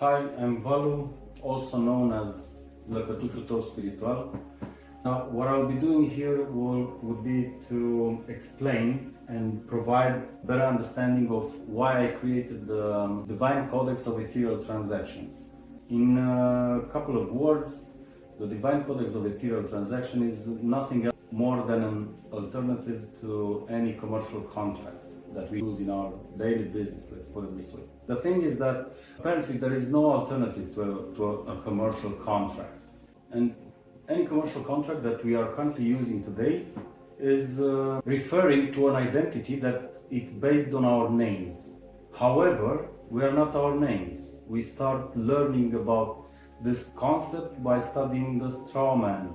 Hi, I'm Valu, also known as Le Cătușutor Spiritual. Now, what I'll be doing here would be to explain and provide better understanding of why I created the Divine Codex of Ethereal transactions. In a couple of words, the Divine Codex of Ethereal transaction is nothing else more than an alternative to any commercial contract that we use in our daily business, let's put it this way. The thing is that apparently there is no alternative to a commercial contract. And any commercial contract that we are currently using today is referring to an identity that it's based on our names. However, we are not our names. We start learning about this concept by studying the straw man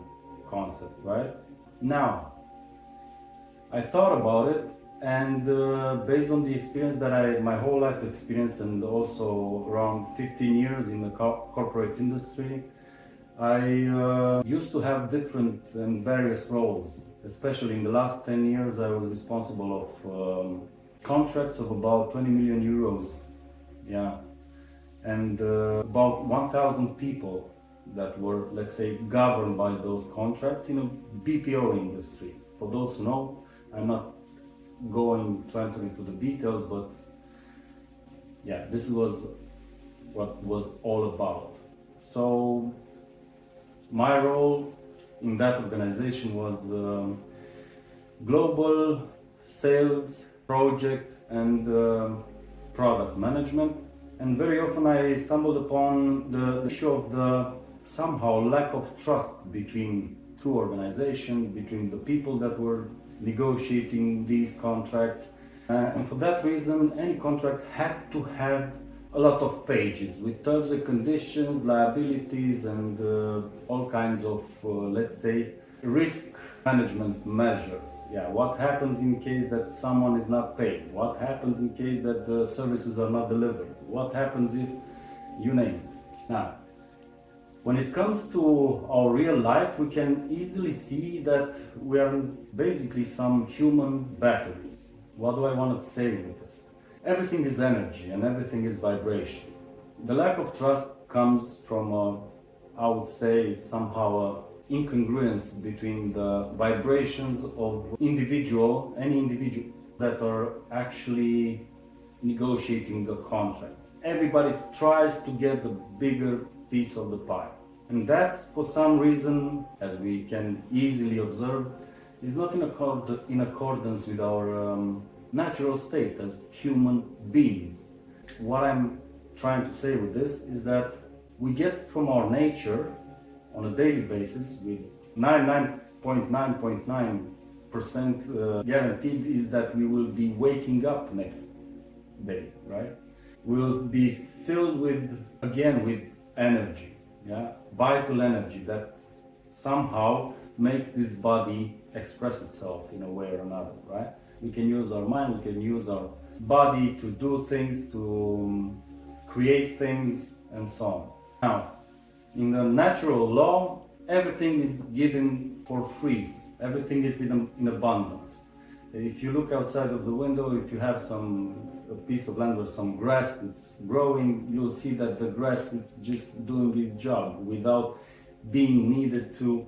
concept, right? Now, I thought about it, and based on the experience that my whole life experience, and also around 15 years in the corporate industry, I used to have different and various roles. Especially in the last 10 years, I was responsible of contracts of about 20 million euros, yeah, and about 1,000 people that were, let's say, governed by those contracts in a BPO industry. For those who know, I'm not going to enter into the details, but yeah, this was what was all about. So my role in that organization was global sales, project and product management, and very often I stumbled upon the issue of the somehow lack of trust between two organizations, between the people that were negotiating these contracts, and for that reason any contract had to have a lot of pages with terms and conditions, liabilities and all kinds of let's say risk management measures. Yeah, what happens in case that someone is not paid, what happens in case that the services are not delivered, what happens if you name it. Now, when it comes to our real life, we can easily see that we are basically some human batteries. What do I want to say with this? Everything is energy and everything is vibration. The lack of trust comes from, I would say, somehow an incongruence between the vibrations of any individual that are actually negotiating the contract. Everybody tries to get the bigger piece of the pie. And that's, for some reason, as we can easily observe, is not in accordance with our natural state as human beings. What I'm trying to say with this is that we get from our nature on a daily basis with 99.9% guaranteed is that we will be waking up next day, right? We'll be filled with energy, yeah, vital energy that somehow makes this body express itself in a way or another, right? We can use our mind, we can use our body to do things, to create things, and so on. Now, in the natural law, everything is given for free. Everything is in abundance. If you look outside of the window, if you have a piece of land with some grass that's growing, you'll see that the grass is just doing its job without being needed to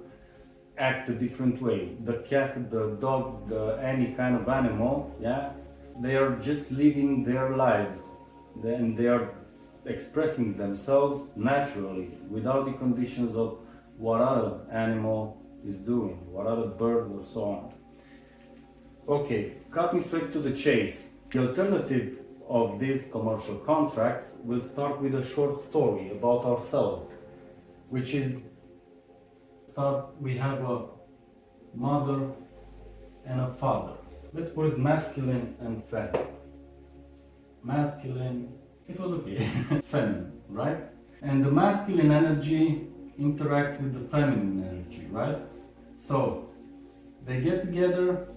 act a different way. The cat, the dog, any kind of animal, yeah, they are just living their lives and they are expressing themselves naturally without the conditions of what other animal is doing, what other bird or so on. Okay, cutting straight to the chase. The alternative of these commercial contracts will start with a short story about ourselves, which is we have a mother and a father. Let's put it masculine and feminine. Masculine, it was okay. Feminine, right? And the masculine energy interacts with the feminine energy, right? So they get together,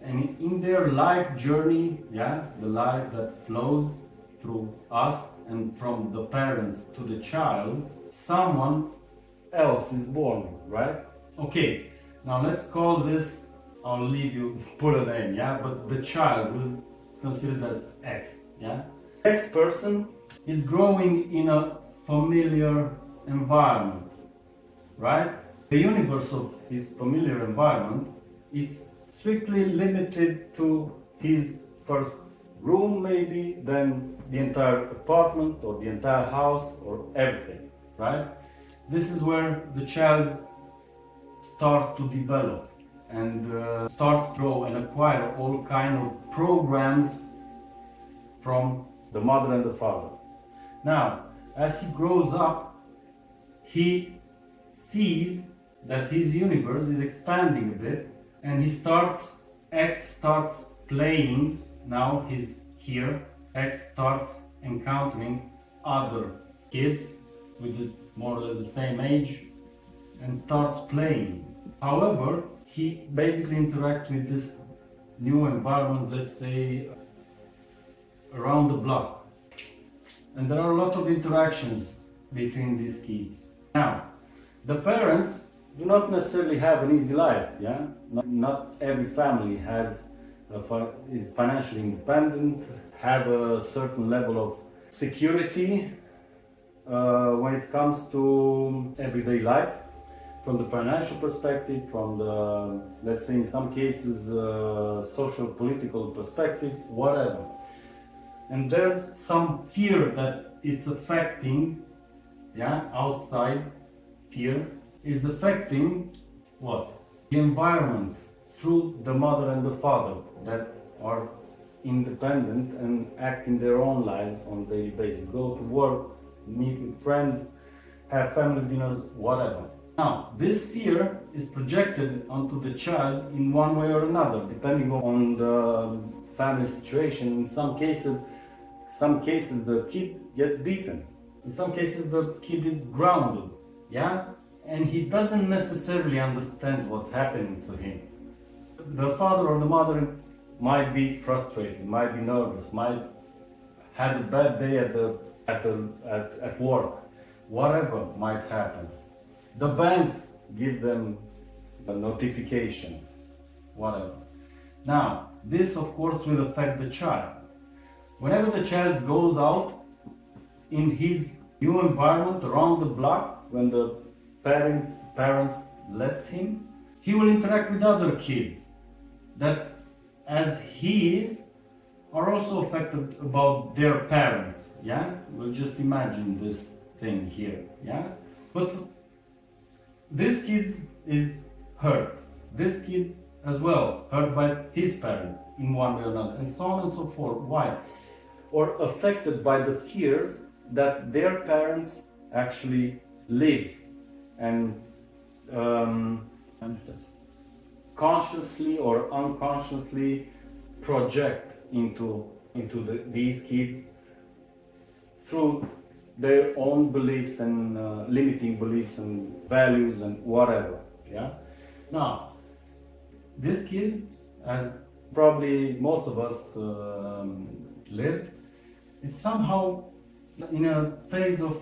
and in their life journey, yeah, the life that flows through us and from the parents to the child, someone else is born, right? Okay, now let's call this, I'll leave you, put a name, yeah? But the child, will consider that X, yeah? X person is growing in a familiar environment, right? The universe of his familiar environment is strictly limited to his first room, maybe, then the entire apartment or the entire house or everything, right? This is where the child starts to develop and starts to grow and acquire all kind of programs from the mother and the father. Now, as he grows up, he sees that his universe is expanding a bit, and he starts, X starts playing. Now he's here, X starts encountering other kids with more or less the same age and starts playing. However, he basically interacts with this new environment, let's say, around the block. And there are a lot of interactions between these kids. Now, the parents do not necessarily have an easy life, yeah? Not every family is financially independent, have a certain level of security when it comes to everyday life, from the financial perspective, from the, let's say in some cases, social political perspective, whatever. And there's some fear that it's affecting, yeah, outside fear is affecting what? The environment through the mother and the father that are independent and act in their own lives on a daily basis. Go to work, meet with friends, have family dinners, whatever. Now, this fear is projected onto the child in one way or another, depending on the family situation. In some cases the kid gets beaten. In some cases the kid is grounded, yeah? And he doesn't necessarily understand what's happening to him. The father or the mother might be frustrated, might be nervous, might have a bad day at work, whatever might happen. The banks give them a notification, whatever. Now, this of course will affect the child. Whenever the child goes out in his new environment around the block, when the parents lets him, he will interact with other kids that, as he is, are also affected about their parents, yeah? We'll just imagine this thing here, yeah? But this kid is hurt. This kid as well, hurt by his parents in one way or another, and so on and so forth. Why? Or affected by the fears that their parents actually live and consciously or unconsciously project into these kids through their own beliefs and limiting beliefs and values and whatever. Yeah. Now, this kid, as probably most of us lived, is somehow in a phase of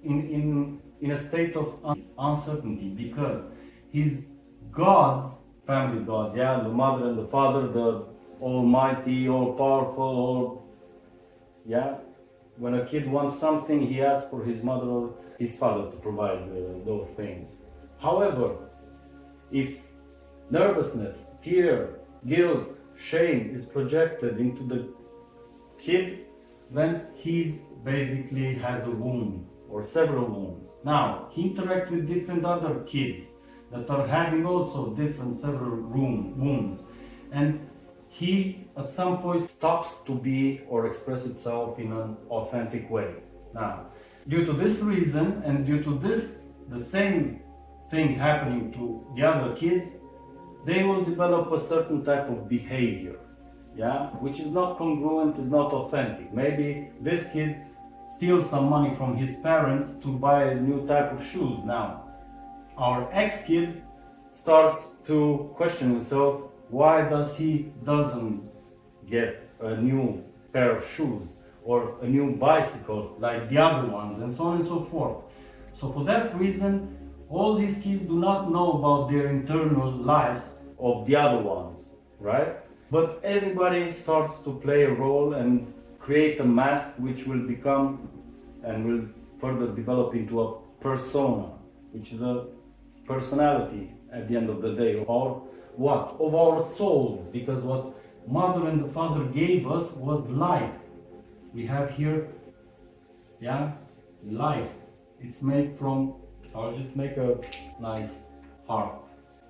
in a state of uncertainty, because his gods, family gods, yeah, the mother and the father, the almighty, all powerful, all, yeah. When a kid wants something, he asks for his mother or his father to provide those things. However, if nervousness, fear, guilt, shame is projected into the kid, then he basically has a wound or several wounds. Now, he interacts with different other kids that are having also different several wounds, and he at some point stops to be or express itself in an authentic way. Now, due to this reason and due to this, the same thing happening to the other kids, they will develop a certain type of behavior, yeah, which is not congruent, is not authentic. Maybe this kid steals some money from his parents to buy a new type of shoes. Now, our ex-kid starts to question himself, why does he doesn't get a new pair of shoes or a new bicycle like the other ones, and so on and so forth. So for that reason, all these kids do not know about their internal lives of the other ones, right? But everybody starts to play a role and create a mask which will become and will further develop into a persona, which is a personality at the end of the day of our what? Of our souls, because what Mother and the Father gave us was life. We have here, yeah, life. It's made from, I'll just make a nice heart.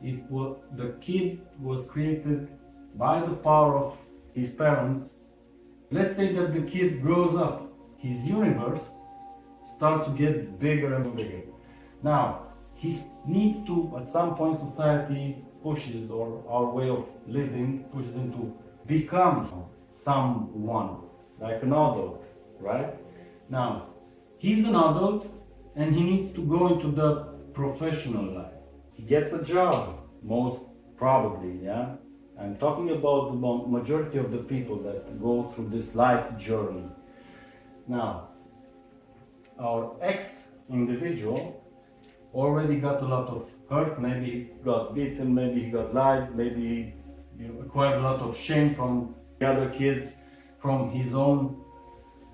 The kid was created by the power of his parents. Let's say that the kid grows up, his universe starts to get bigger and bigger. Now, he needs to, at some point society pushes, or our way of living pushes him to become someone, like an adult, right? Now, he's an adult and he needs to go into the professional life. He gets a job, most probably, yeah? I'm talking about the majority of the people that go through this life journey. Now, our ex-individual already got a lot of hurt, maybe he got beaten, maybe he got lied, maybe he acquired a lot of shame from the other kids, from his own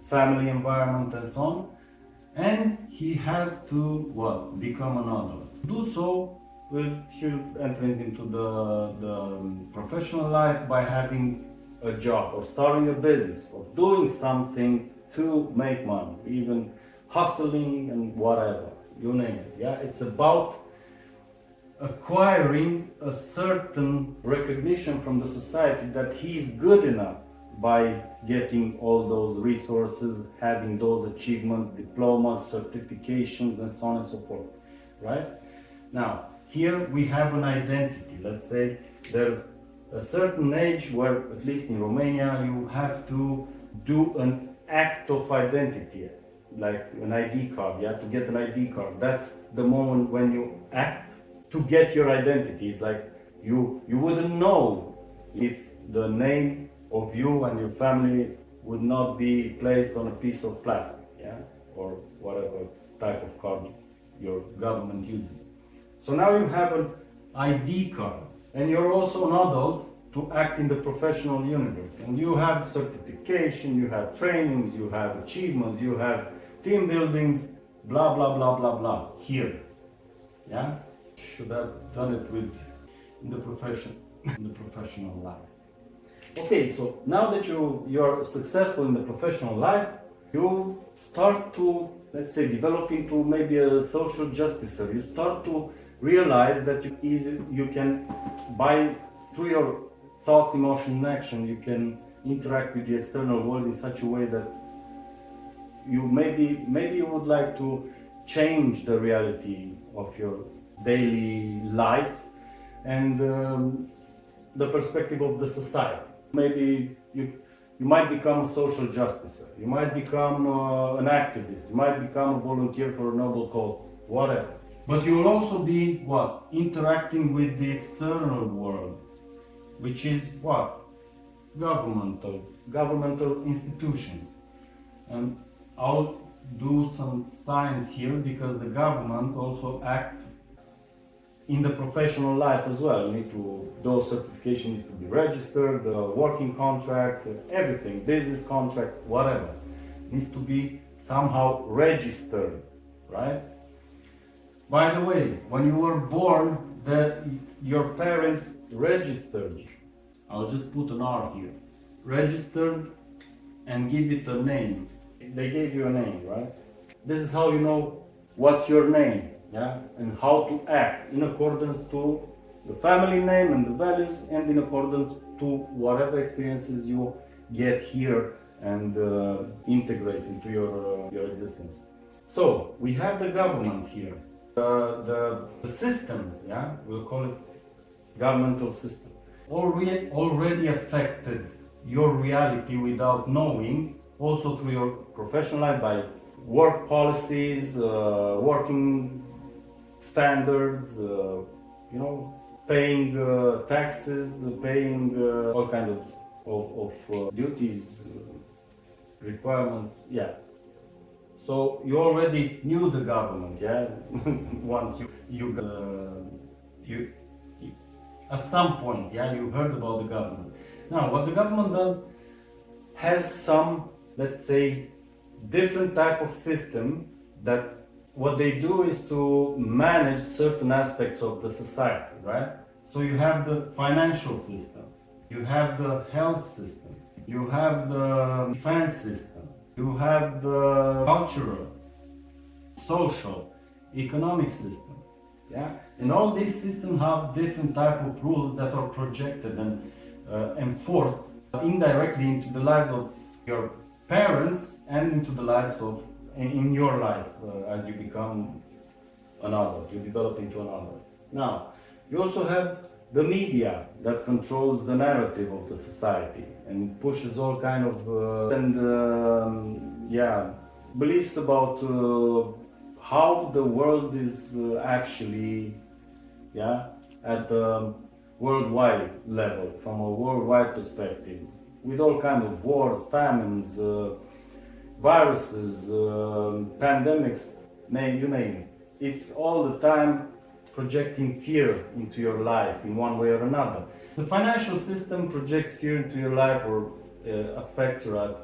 family environment and so on. And he has to, what? Become an adult. To do so, he'll enter into the professional life by having a job, or starting a business, or doing something to make money, even hustling and whatever, you name it. Yeah, it's about acquiring a certain recognition from the society that he's good enough by getting all those resources, having those achievements, diplomas, certifications, and so on and so forth, right? Now, here we have an identity. Let's say there's a certain age where, at least in Romania, you have to do an act of identity, like an ID card. You have to get an ID card. That's the moment when you act to get your identity. It's like you wouldn't know if the name of you and your family would not be placed on a piece of plastic, yeah, or whatever type of card your government uses. So now you have an ID card, and you're also an adult to act in the professional universe. And you have certification, you have trainings, you have achievements, you have team buildings, blah, blah, blah, blah, blah, here. Yeah? Should have done it in the professional life. Okay, so now that you're successful in the professional life, you start to, let's say, develop into maybe a social justicer. You start to realize that you can, through your thoughts, emotion, and action, you can interact with the external world in such a way that you maybe you would like to change the reality of your daily life and the perspective of the society. Maybe you might become a social justicer, you might become an activist, you might become a volunteer for a noble cause, whatever. But you will also be what? Interacting with the external world, which is what? Governmental institutions. And I'll do some science here, because the government also act in the professional life as well. Those certifications need to be registered, the working contract, everything, business contracts, whatever, needs to be somehow registered, right? By the way, when you were born, your parents registered, I'll just put an R here, registered and give it a name. They gave you a name, right? This is how you know what's your name, yeah? And how to act in accordance to the family name and the values, and in accordance to whatever experiences you get here and integrate into your existence. So we have the government here, the system, yeah, we'll call it governmental system, already affected your reality without knowing, also through your professional life, by work policies, working standards, paying taxes, paying all kinds of duties, requirements, yeah. So you already knew the government, yeah. Once you at some point, yeah, you heard about the government. Now, what the government does has some, let's say, different type of system that what they do is to manage certain aspects of the society, right? So you have the financial system, you have the health system, you have the defense system, you have the cultural, social, economic system, yeah? And all these systems have different type of rules that are projected and enforced indirectly into the lives of your parents and into the lives of in your life as you become an adult, you develop into an adult. Now, you also have the media that controls the narrative of the society and pushes all kind of beliefs about how the world is actually at a worldwide level, from a worldwide perspective, with all kinds of wars, famines, viruses, pandemics, you name it. It's all the time projecting fear into your life in one way or another. The financial system projects fear into your life or affects your life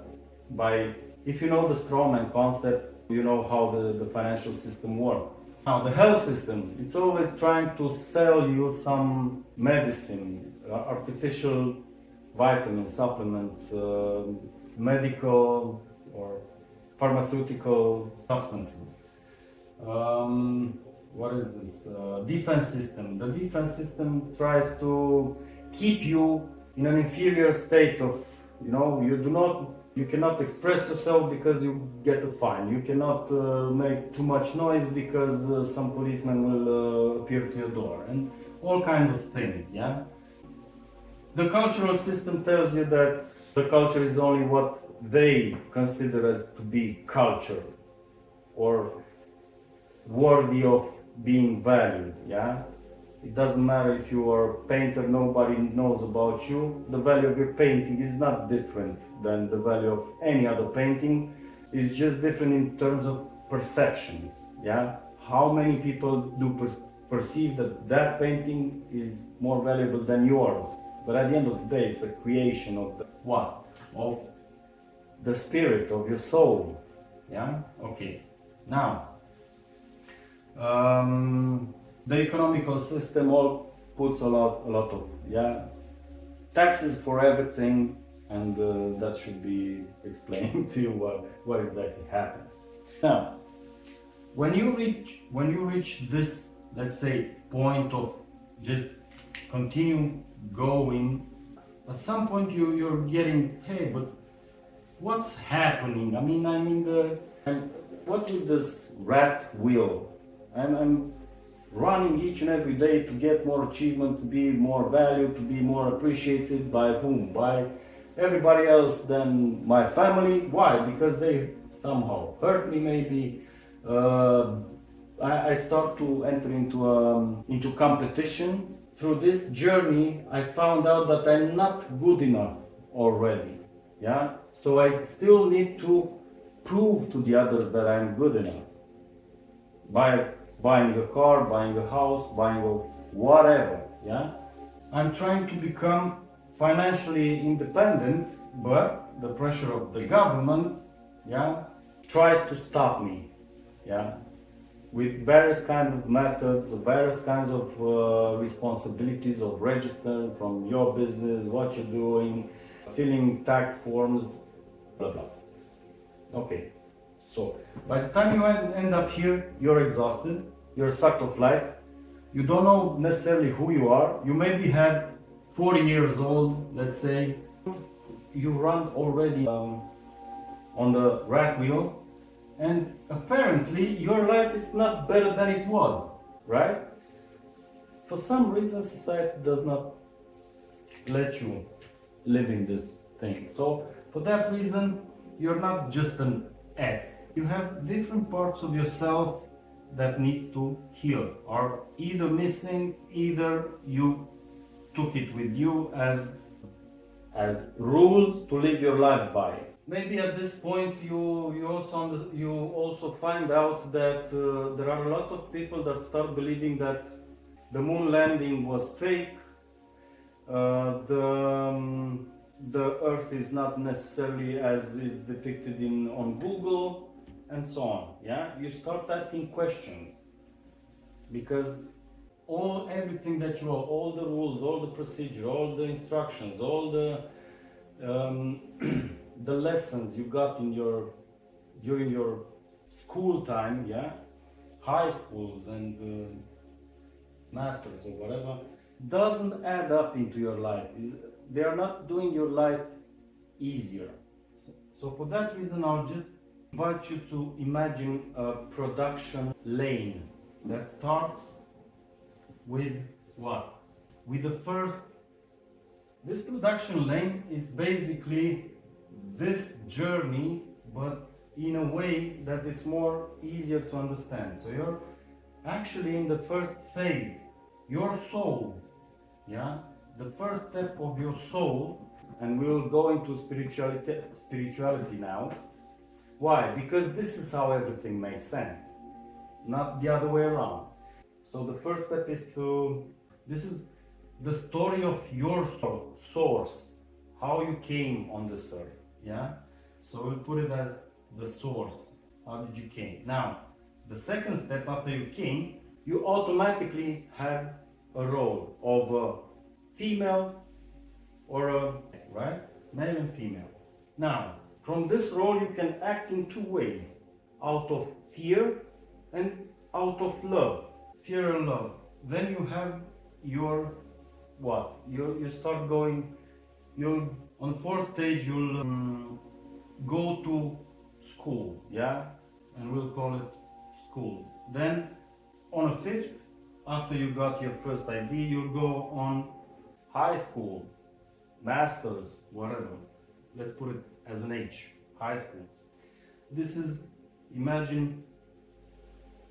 by, if you know the strawman concept, you know how the financial system works. Now, the health system, it's always trying to sell you some medicine, artificial vitamins, supplements, medical or pharmaceutical substances. What is this? Defense system. The defense system tries to keep you in an inferior state of, you cannot express yourself because you get a fine. You cannot make too much noise because some policeman will appear to your door, and all kinds of things, yeah? The cultural system tells you that the culture is only what they consider as to be culture or worthy of being valued, yeah? It doesn't matter if you are a painter, nobody knows about you. The value of your painting is not different than the value of any other painting. It's just different in terms of perceptions, yeah? How many people do perceive that that painting is more valuable than yours? But at the end of the day, it's a creation of the what? Of the spirit of your soul, yeah? Okay, now, the economical system all puts a lot of taxes for everything, and that should be explained to you what exactly happens. Now, when you reach this, let's say, point of just continue going, at some point you're getting, hey, but what's happening? I mean what's with this rat wheel? I'm running each and every day to get more achievement, to be more valued, to be more appreciated. By whom? By everybody else than my family. Why? Because they somehow hurt me, maybe. I start to enter into competition. Through this journey, I found out that I'm not good enough already. Yeah? So I still need to prove to the others that I'm good enough. By buying a car, buying a house, buying a whatever, yeah? I'm trying to become financially independent, but the pressure of the government, yeah, tries to stop me, yeah? With various kinds of methods, various kinds of responsibilities of registering from your business, what you're doing, filling tax forms, blah, blah. Okay. So, by the time you end up here, you're exhausted, you're sucked of life, you don't know necessarily who you are, you maybe have 40 years old, let's say, you run already on the rat wheel, and apparently your life is not better than it was, right? For some reason, society does not let you live in this thing. So, for that reason, you're not just an X. You have different parts of yourself that needs to heal, are either missing, either you took it with you as rules to live your life by. Maybe at this point you also find out that there are a lot of people that start believing that the moon landing was fake, the earth is not necessarily as is depicted on Google, and so on. Yeah, you start asking questions, because everything that you are, all the rules, all the procedure, all the instructions, all the the lessons you got during your school time, yeah, high schools and masters or whatever, doesn't add up into your life. They are not doing your life easier. So for that reason, I'll just invite you to imagine a production lane that starts with what? With the first. This production lane is basically this journey, but in a way that it's more easier to understand. So you're actually in the first phase, your soul, yeah, the first step of your soul, and we'll go into spirituality now. Why? Because this is how everything makes sense, not the other way around. So the first step is this is the story of your source, how you came on this earth, yeah? So we'll put it as the source, how did you came. Now, the second step after you came, you automatically have a role of a female or a, right? Male and female. Now, from this role you can act in two ways, out of fear and out of love. Fear and love. Then you have your what? You start going, on fourth stage you'll go to school, yeah? And we'll call it school. Then on a fifth, after you got your first ID, you'll go on high school, masters, whatever. Let's put it as an H, high schools. This is, imagine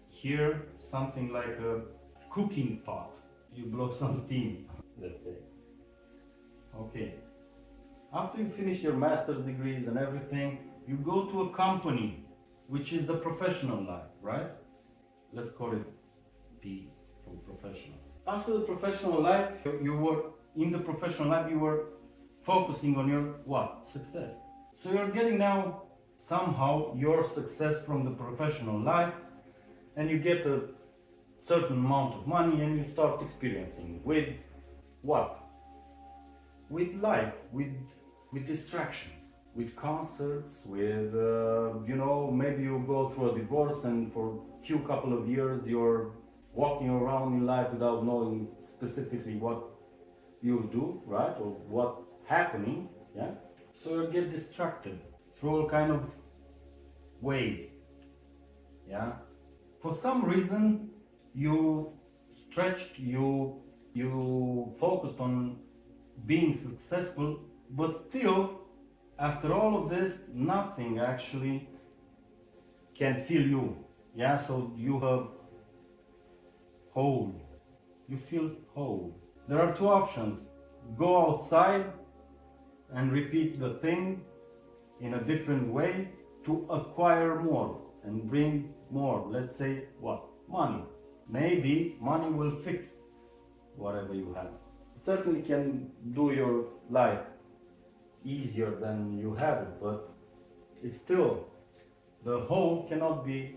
here something like a cooking pot. You blow some steam, let's say. Okay. After you finish your master's degrees and everything, you go to a company, which is the professional life, right? Let's call it P for professional. After the professional life, you were in the professional life, you were focusing on your what? Success. So you're getting now somehow your success from the professional life, and you get a certain amount of money and you start experiencing with what? With life, with distractions, with concerts, with maybe you go through a divorce and for a few couple of years you're walking around in life without knowing specifically what you'll do, right? Or what's happening, yeah? So you get distracted through all kind of ways, yeah? For some reason you stretched, you focused on being successful, but still, after all of this, nothing actually can fill you. Yeah, so you have whole. You feel whole. There are two options. Go outside and repeat the thing in a different way to acquire more and bring more. Let's say what? Money. Maybe money will fix whatever you have. Certainly can do your life easier than you have it, but it's still, the whole cannot be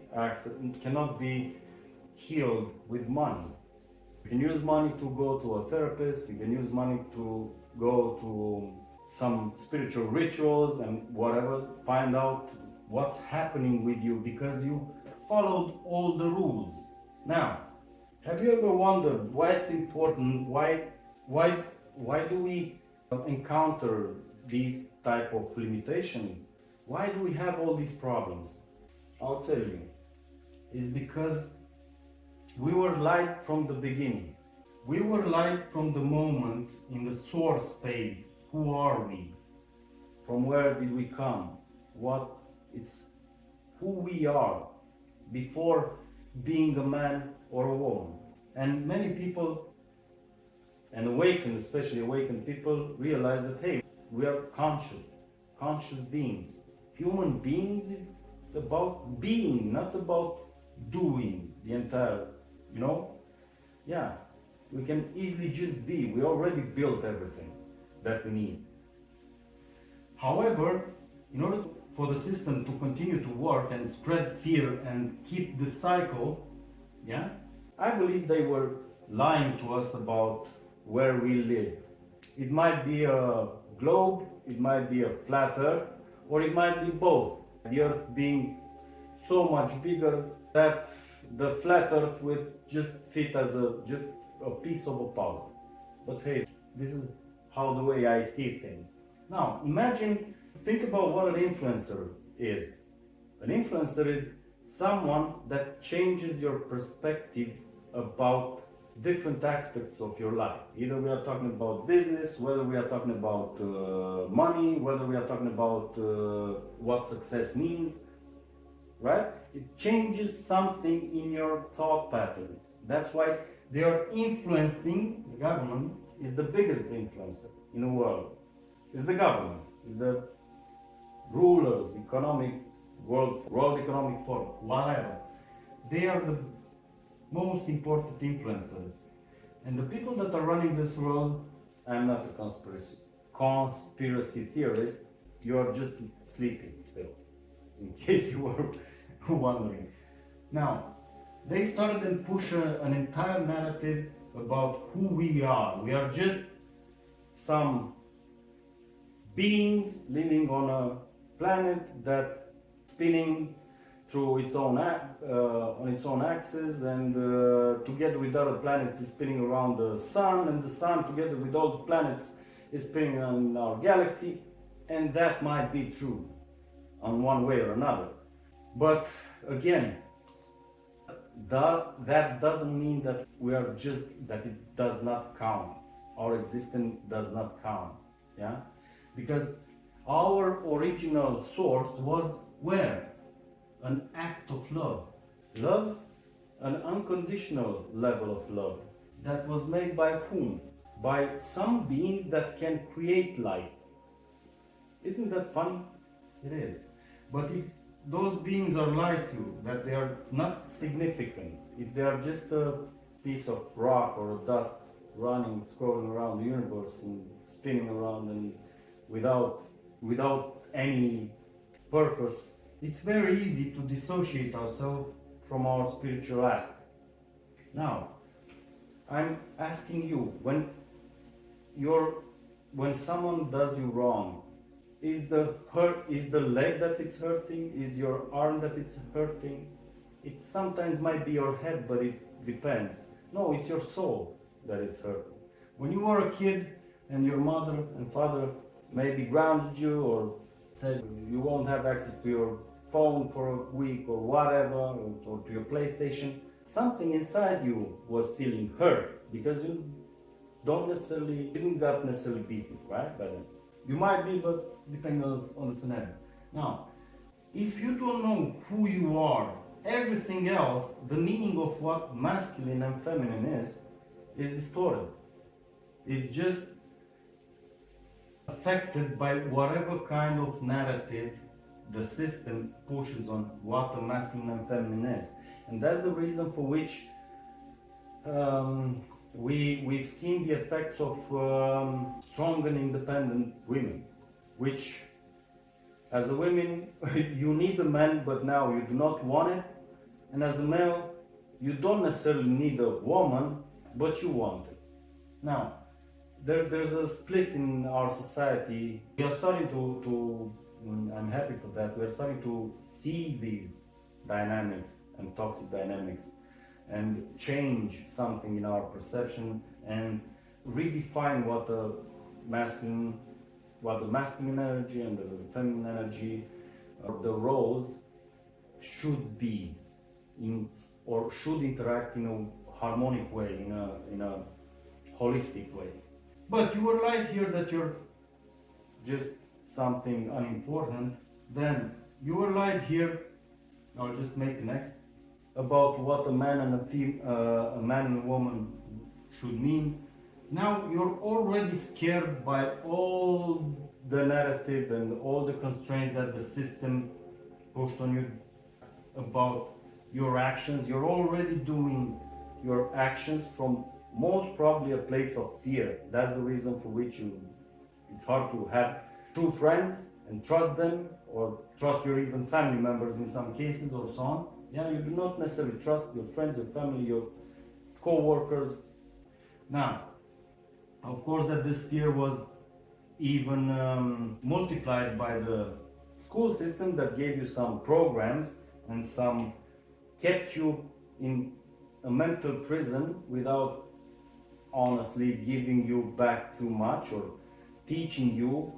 healed with money. You can use money to go to a therapist, you can use money to go to some spiritual rituals and whatever, find out what's happening with you because you followed all the rules. Now, have you ever wondered why it's important, why do we encounter these type of limitations? Why do we have all these problems? I'll tell you. It's because we were light from the beginning. We were light from the moment in the source phase. Who are we? From where did we come? It's who we are before being a man or a woman. And many people, and awakened, especially awakened people, realize that, hey, we are conscious beings. Human beings is about being, not about doing the entire, Yeah, we can easily just be. We already built everything that we need. However, in order for the system to continue to work and spread fear and keep the cycle, yeah, I believe they were lying to us about where we live. It might be a globe, it might be a flat earth, or it might be both. The earth being so much bigger that the flat earth would just fit as just a piece of a puzzle. But hey, this is how the way I see things. Now, think about what an influencer is. An influencer is someone that changes your perspective about different aspects of your life. Either we are talking about business, whether we are talking about money, whether we are talking about what success means, right? It changes something in your thought patterns. That's why they are influencing. The government is the biggest influencer in the world. It's the government, the rulers, World Economic Forum, whatever. They are the most important influencers. And the people that are running this world, I'm not a conspiracy theorist, you are just sleeping still, in case you were wondering. Now, they started and push an entire narrative about who we are. We are just some beings living on a planet that spinning through its own on its own axis, and together with other planets is spinning around the sun, and the sun together with all the planets is spinning around our galaxy. And that might be true on one way or another, but again, that doesn't mean that it does not count. Our existence does not count, yeah, because our original source was where? An act of love. Love, an unconditional level of love that was made by whom? By some beings that can create life. Isn't that funny? It is. But if those beings are lied to, that they are not significant, if they are just a piece of rock or a dust scrolling around the universe and spinning around and without any purpose, it's very easy to dissociate ourselves from our spiritual aspect. Now, I'm asking you, when someone does you wrong, is the leg that it's hurting? Is your arm that it's hurting? It sometimes might be your head, but it depends. No, it's your soul that is hurting. When you were a kid and your mother and father maybe grounded you or said you won't have access to your phone for a week or whatever, or to your PlayStation, something inside you was feeling hurt because you didn't necessarily beaten, right? But you might be, but depending on the scenario. Now, if you don't know who you are, everything else, the meaning of what masculine and feminine is distorted. It's just affected by whatever kind of narrative the system pushes on what a masculine and feminine is. And that's the reason for which we've seen the effects of strong and independent women, which as a woman you need a man, but now you do not want it, and as a male you don't necessarily need a woman, but you want it. Now, there's a split in our society. We are starting to I'm happy for that, we're starting to see these dynamics and toxic dynamics and change something in our perception and redefine what the masculine energy and the feminine energy, the roles should be or should interact in a harmonic way, in a holistic way. But you were right here that you're just something unimportant. Then you were right here, I'll just make next, about what a man and a man and a woman should mean. Now you're already scared by all the narrative and all the constraints that the system pushed on you about your actions. You're already doing your actions from most probably a place of fear. That's the reason for which it's hard to have true friends and trust them, or trust your even family members in some cases, or so on. Yeah, you do not necessarily trust your friends, your family, your co-workers. Now, of course, that this fear was even multiplied by the school system that gave you some programs and some kept you in a mental prison without honestly giving you back too much or teaching you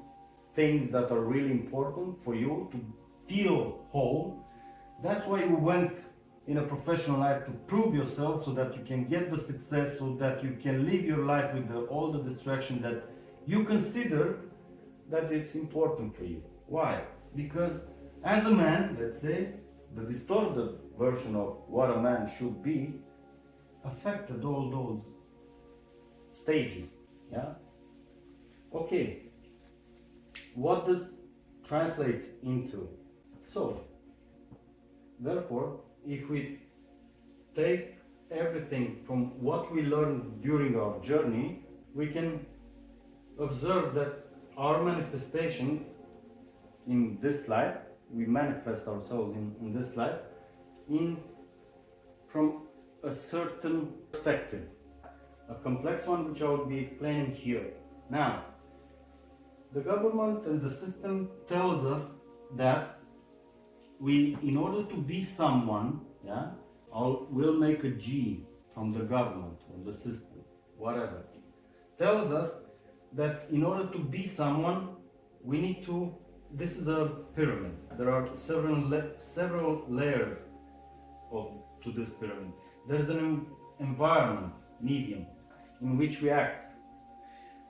things that are really important for you to feel whole. That's why you went in a professional life, to prove yourself so that you can get the success, so that you can live your life with all the distraction that you consider that it's important for you. Why? Because as a man, let's say, the distorted version of what a man should be affected all those stages. Yeah? Okay. What this translates into? So, therefore, if we take everything from what we learned during our journey, we can observe that our manifestation in this life, we manifest ourselves in this life from a certain perspective, a complex one which I will be explaining here. Now, the government and the system tells us that in order to be someone, yeah, we'll make a G from the government or the system, whatever, tells us that in order to be someone, we need to, this is a pyramid. There are several layers to this pyramid. There's an environment, medium, in which we act.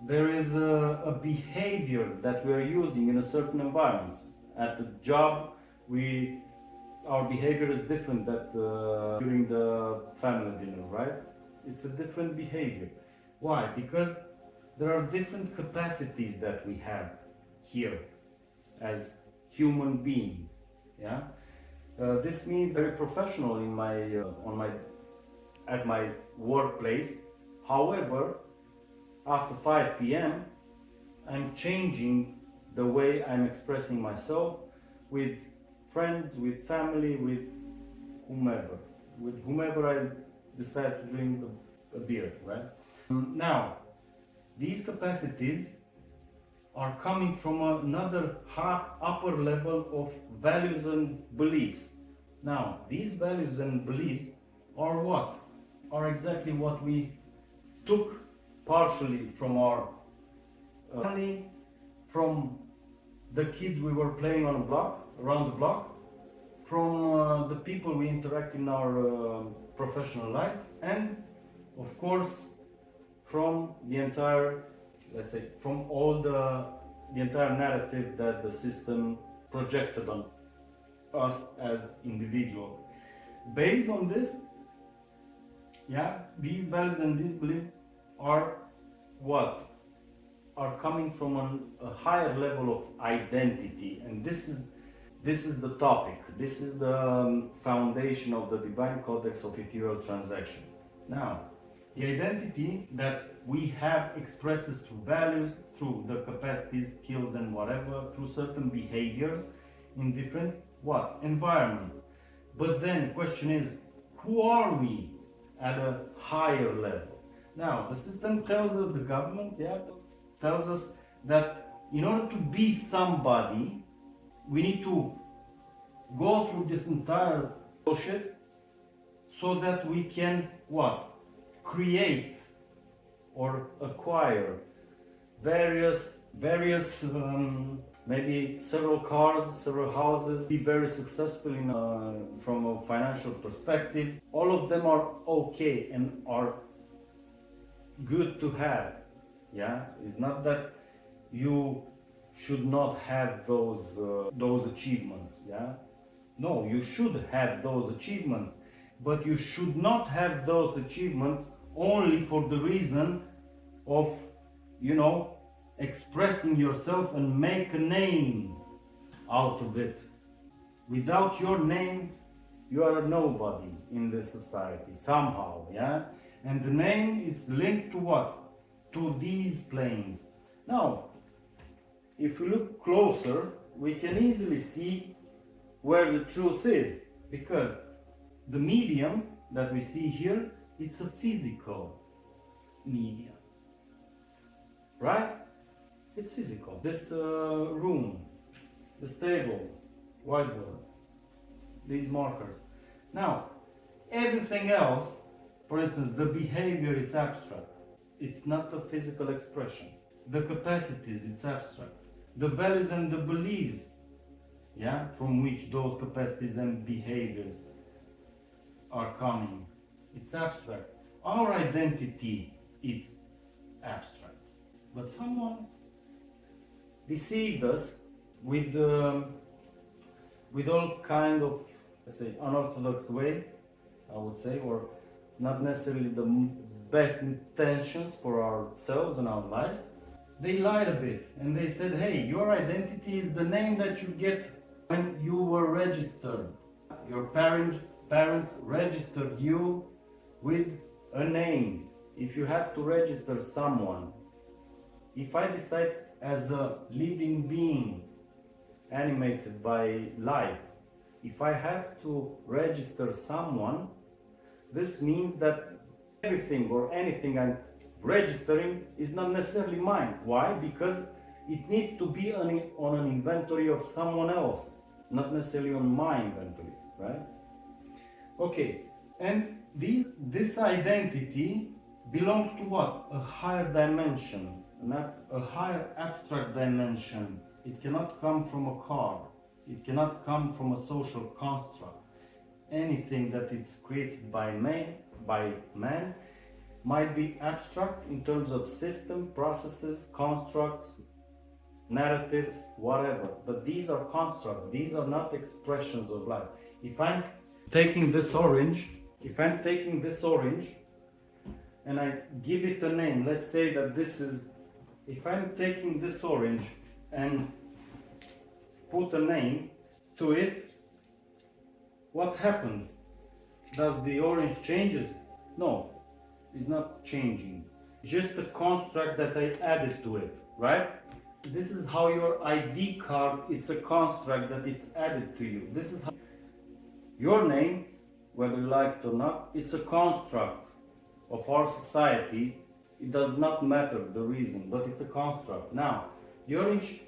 There is a behavior that we are using in a certain environment. At the job, our behavior is different than during the family dinner, right? It's a different behavior. Why? Because there are different capacities that we have here as human beings. Yeah. This means very professional at my workplace. However, after 5 p.m., I'm changing the way I'm expressing myself with friends, with family, with whomever I decide to drink a beer, right? Now, these capacities are coming from another upper level of values and beliefs. Now, these values and beliefs are what? Are exactly what we took partially from our family, from the kids we were playing around the block, from the people we interact in our professional life, and of course from the entire, let's say, from all the entire narrative that the system projected on us as individuals. Based on this, yeah, these values and these beliefs are what? Are coming from a higher level of identity, and this is the topic. This is the foundation of the Divine Codex of Ethereal transactions. Now, the identity that we have expresses through values, through the capacities, skills, and whatever, through certain behaviors in different environments. But then the question is, who are we at a higher level? Now, the system tells us, the government, tells us that in order to be somebody, we need to go through this entire bullshit so that we can create or acquire various maybe several cars, several houses, be very successful from a financial perspective. All of them are okay and are good to have. Yeah, it's not that you should not have those achievements. Yeah, no, you should have those achievements, but you should not have those achievements only for the reason of, expressing yourself and make a name out of it. Without your name, you are a nobody in this society somehow. Yeah, and the name is linked to what? To these planes. Now, if we look closer, we can easily see where the truth is, because the medium that we see here, it's a physical medium, right? It's physical. This room, this table, whiteboard, these markers. Now, everything else, for instance, the behavior is abstract. It's not a physical expression. The capacities, it's abstract. The values and the beliefs, yeah, from which those capacities and behaviors are coming, it's abstract. Our identity is abstract. But someone deceived us with all kind of, let's say, unorthodox way, I would say, or not necessarily the best intentions for ourselves and our lives. They lied a bit and they said, hey, your identity is the name that you get when you were registered. Your parents registered you with a name. If you have to register someone, if I decide as a living being animated by life, if I have to register someone, this means that everything or anything I'm registering is not necessarily mine. Why? Because it needs to be on an inventory of someone else, not necessarily on my inventory, right? Okay, and this identity belongs to what? A higher dimension, not a higher abstract dimension. It cannot come from a card. It cannot come from a social construct. Anything that is created by man might be abstract in terms of system, processes, constructs, narratives, whatever. But these are constructs. These are not expressions of life. If I'm taking this orange, and I give it a name, let's say that this is, if I'm taking this orange and put a name to it, what happens? Does the orange changes? No, it's not changing. Just a construct that I added to it, right? This is how your ID card, it's a construct that it's added to you. This is how your name, whether you like it or not, it's a construct of our society. It does not matter the reason, but it's a construct. Now, the orange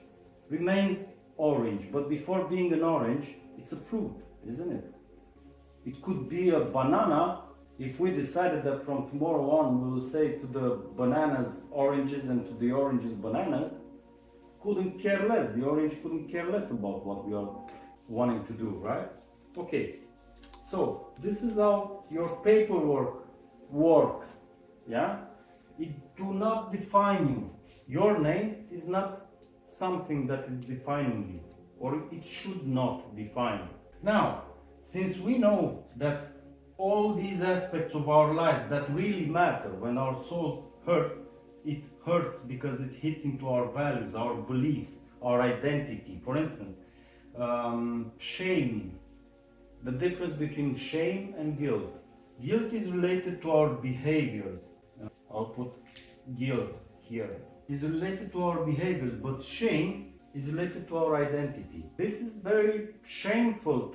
remains orange, but before being an orange, it's a fruit, isn't it? It could be a banana if we decided that from tomorrow on we will say to the bananas oranges and to the oranges bananas. Couldn't care less. The orange couldn't care less about what we are wanting to do, right? Okay, so this is how your paperwork works, yeah? It do not define you. Your name is not something that is defining you, or it should not define you. Now, since we know that all these aspects of our lives that really matter, when our souls hurt, it hurts because it hits into our values, our beliefs, our identity. For instance, shame. The difference between shame and guilt. Guilt is related to our behaviors. I'll put guilt here. Is related to our behaviors, but shame is related to our identity. This is very shameful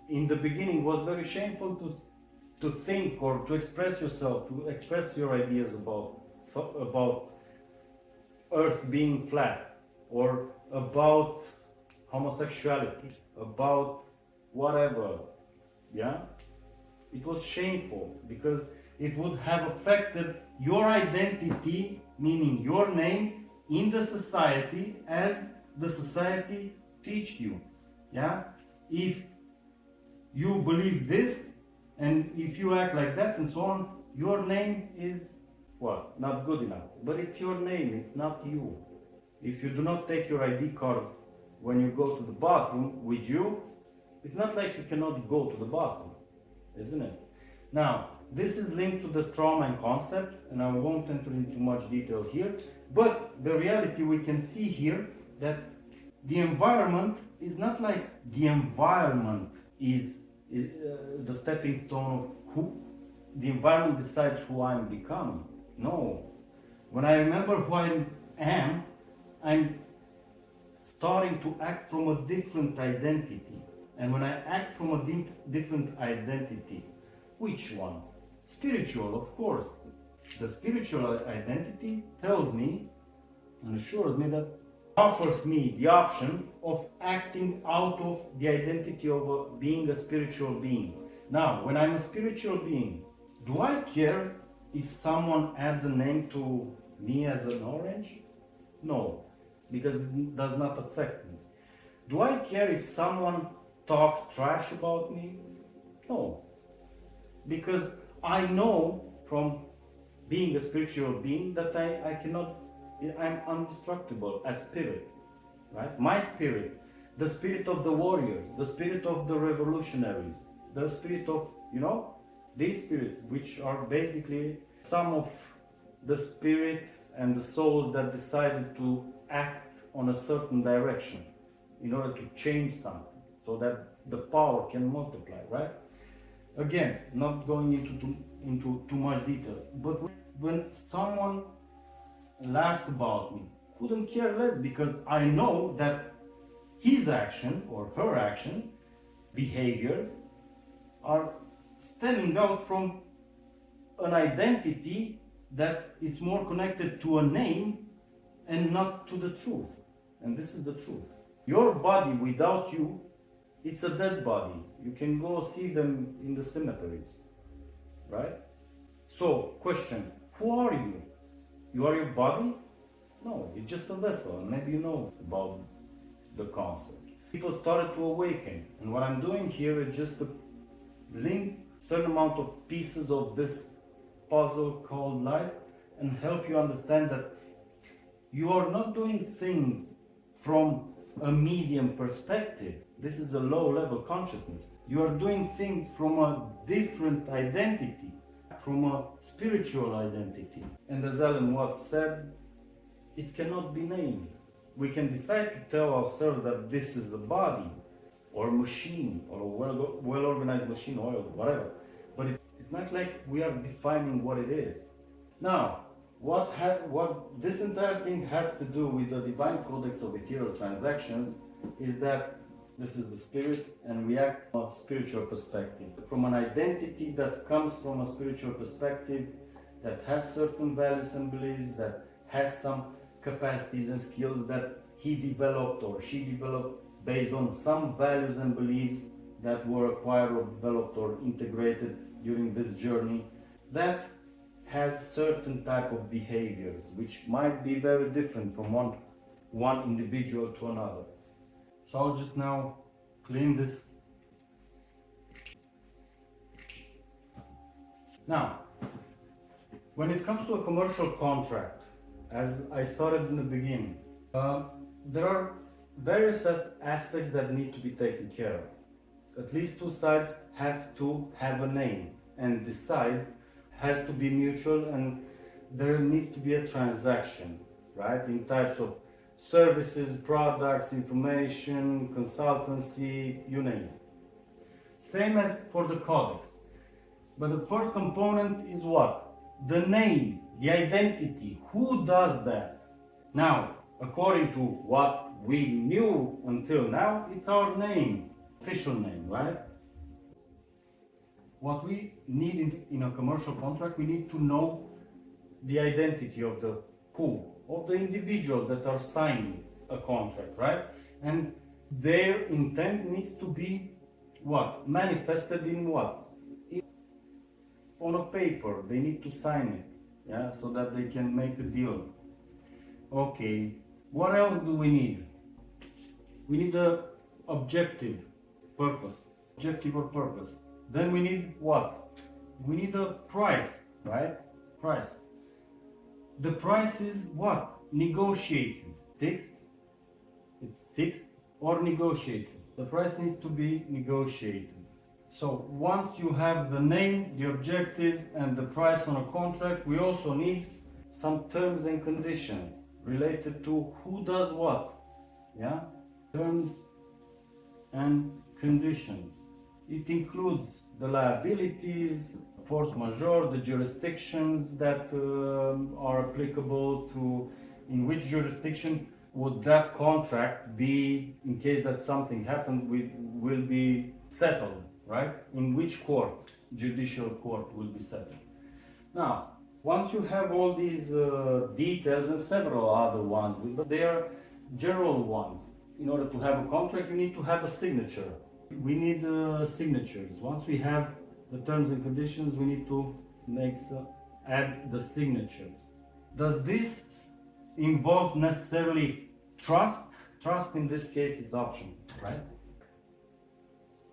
in the beginning was very shameful to think or to express yourself, to express your ideas about Earth being flat, or about homosexuality, about whatever, yeah? It was shameful because it would have affected your identity, meaning your name, in the society as the society taught you, yeah? If you believe this, and if you act like that and so on, your name is, well, not good enough. But it's your name, it's not you. If you do not take your ID card when you go to the bathroom with you, it's not like you cannot go to the bathroom, isn't it? Now, this is linked to the strawman concept, and I won't enter into much detail here, but the reality we can see here that the environment is not like the environment is the stepping stone of who the environment decides who I'm becoming. No. When I remember who I am, I'm starting to act from a different identity. And when I act from a different identity, which one? Spiritual, of course. The spiritual identity tells me and assures me that offers me the option of acting out of the identity of being a spiritual being. Now, when I'm a spiritual being, do I care if someone adds a name to me as an orange? No, because it does not affect me. Do I care if someone talks trash about me? No, because I know from being a spiritual being that I'm indestructible as spirit, right? My spirit, the spirit of the warriors, the spirit of the revolutionaries, the spirit of, these spirits, which are basically some of the spirit and the souls that decided to act on a certain direction in order to change something so that the power can multiply, right? Again, not going into too much details, but when someone laughs about me, couldn't care less, because I know that his action or her action, behaviors, are stemming out from an identity that is more connected to a name and not to the truth. And this is the truth. Your body without you, it's a dead body. You can go see them in the cemeteries, right? So, question, who are you? You are your body? No, it's just a vessel, and maybe you know about the concept. People started to awaken, and what I'm doing here is just to link a certain amount of pieces of this puzzle called life and help you understand that you are not doing things from a medium perspective. This is a low-level consciousness. You are doing things from a different identity, from a spiritual identity. And as Alan Watts said, it cannot be named. We can decide to tell ourselves that this is a body or a machine or a well-organized machine or whatever. But it's not like we are defining what it is. Now, what this entire thing has to do with the Divine Codex of Ethereal transactions is that this is the spirit, and we act from a spiritual perspective, from an identity that comes from a spiritual perspective, that has certain values and beliefs, that has some capacities and skills that he developed or she developed based on some values and beliefs that were acquired or developed or integrated during this journey, that has certain type of behaviors which might be very different from one individual to another. So I'll just now clean this. Now, when it comes to a commercial contract, as I started in the beginning, there are various aspects that need to be taken care of. At least two sides have to have a name, and this side has to be mutual, and there needs to be a transaction, right? In types of services, products, information, consultancy, you name it. Same as for the codex. But the first component is what? The name, the identity. Who does that? Now, according to what we knew until now, it's our name, official name, right? What we need in a commercial contract, we need to know the identity of the of the individual that are signing a contract, right? And their intent needs to be what? Manifested in what? On a paper. They need to sign it, yeah, so that they can make a deal. Okay, what else do we need? We need a objective purpose. Objective or purpose. Then we need what? We need a price, right? Price. The price is what? Negotiated. Fixed? It's fixed or negotiated. The price needs to be negotiated. So once you have the name, the objective, and the price on a contract, we also need some terms and conditions related to who does what. Yeah? Terms and conditions. It includes the liabilities, force majeure, the jurisdictions that are applicable to, in which jurisdiction would that contract be, in case that something happened, will be settled, right? In which court? Judicial court will be settled. Now, once you have all these details and several other ones, but they are general ones. In order to have a contract, you need to have a signature. We need signatures. Once we have the terms and conditions, we need to add the signatures. Does this involve necessarily trust? Trust in this case is optional, right?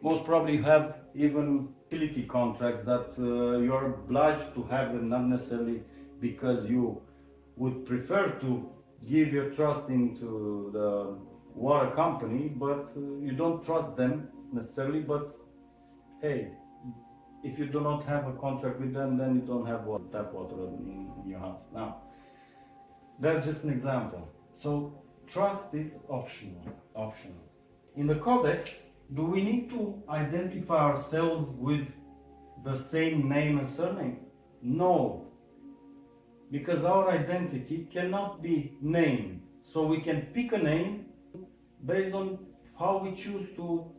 Most probably you have even utility contracts that you're obliged to have them, not necessarily because you would prefer to give your trust into the water company, but you don't trust them necessarily. But hey, if you do not have a contract with them, then you don't have tap water in your house. Now, that's just an example. So trust is optional. In the Codex, do we need to identify ourselves with the same name and surname? No, because our identity cannot be named. So we can pick a name based on how we choose to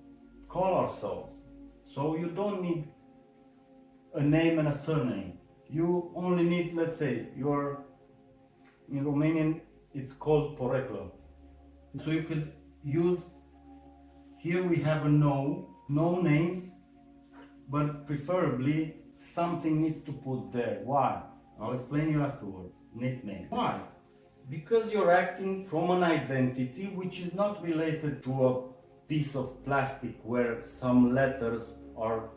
call ourselves. So you don't need a name and a surname. You only need, let's say, in Romanian it's called poreclă. So you could use, here we have a no names, but preferably something needs to put there. Why? I'll explain you afterwards. Nickname. Why? Because you're acting from an identity which is not related to a piece of plastic where some letters are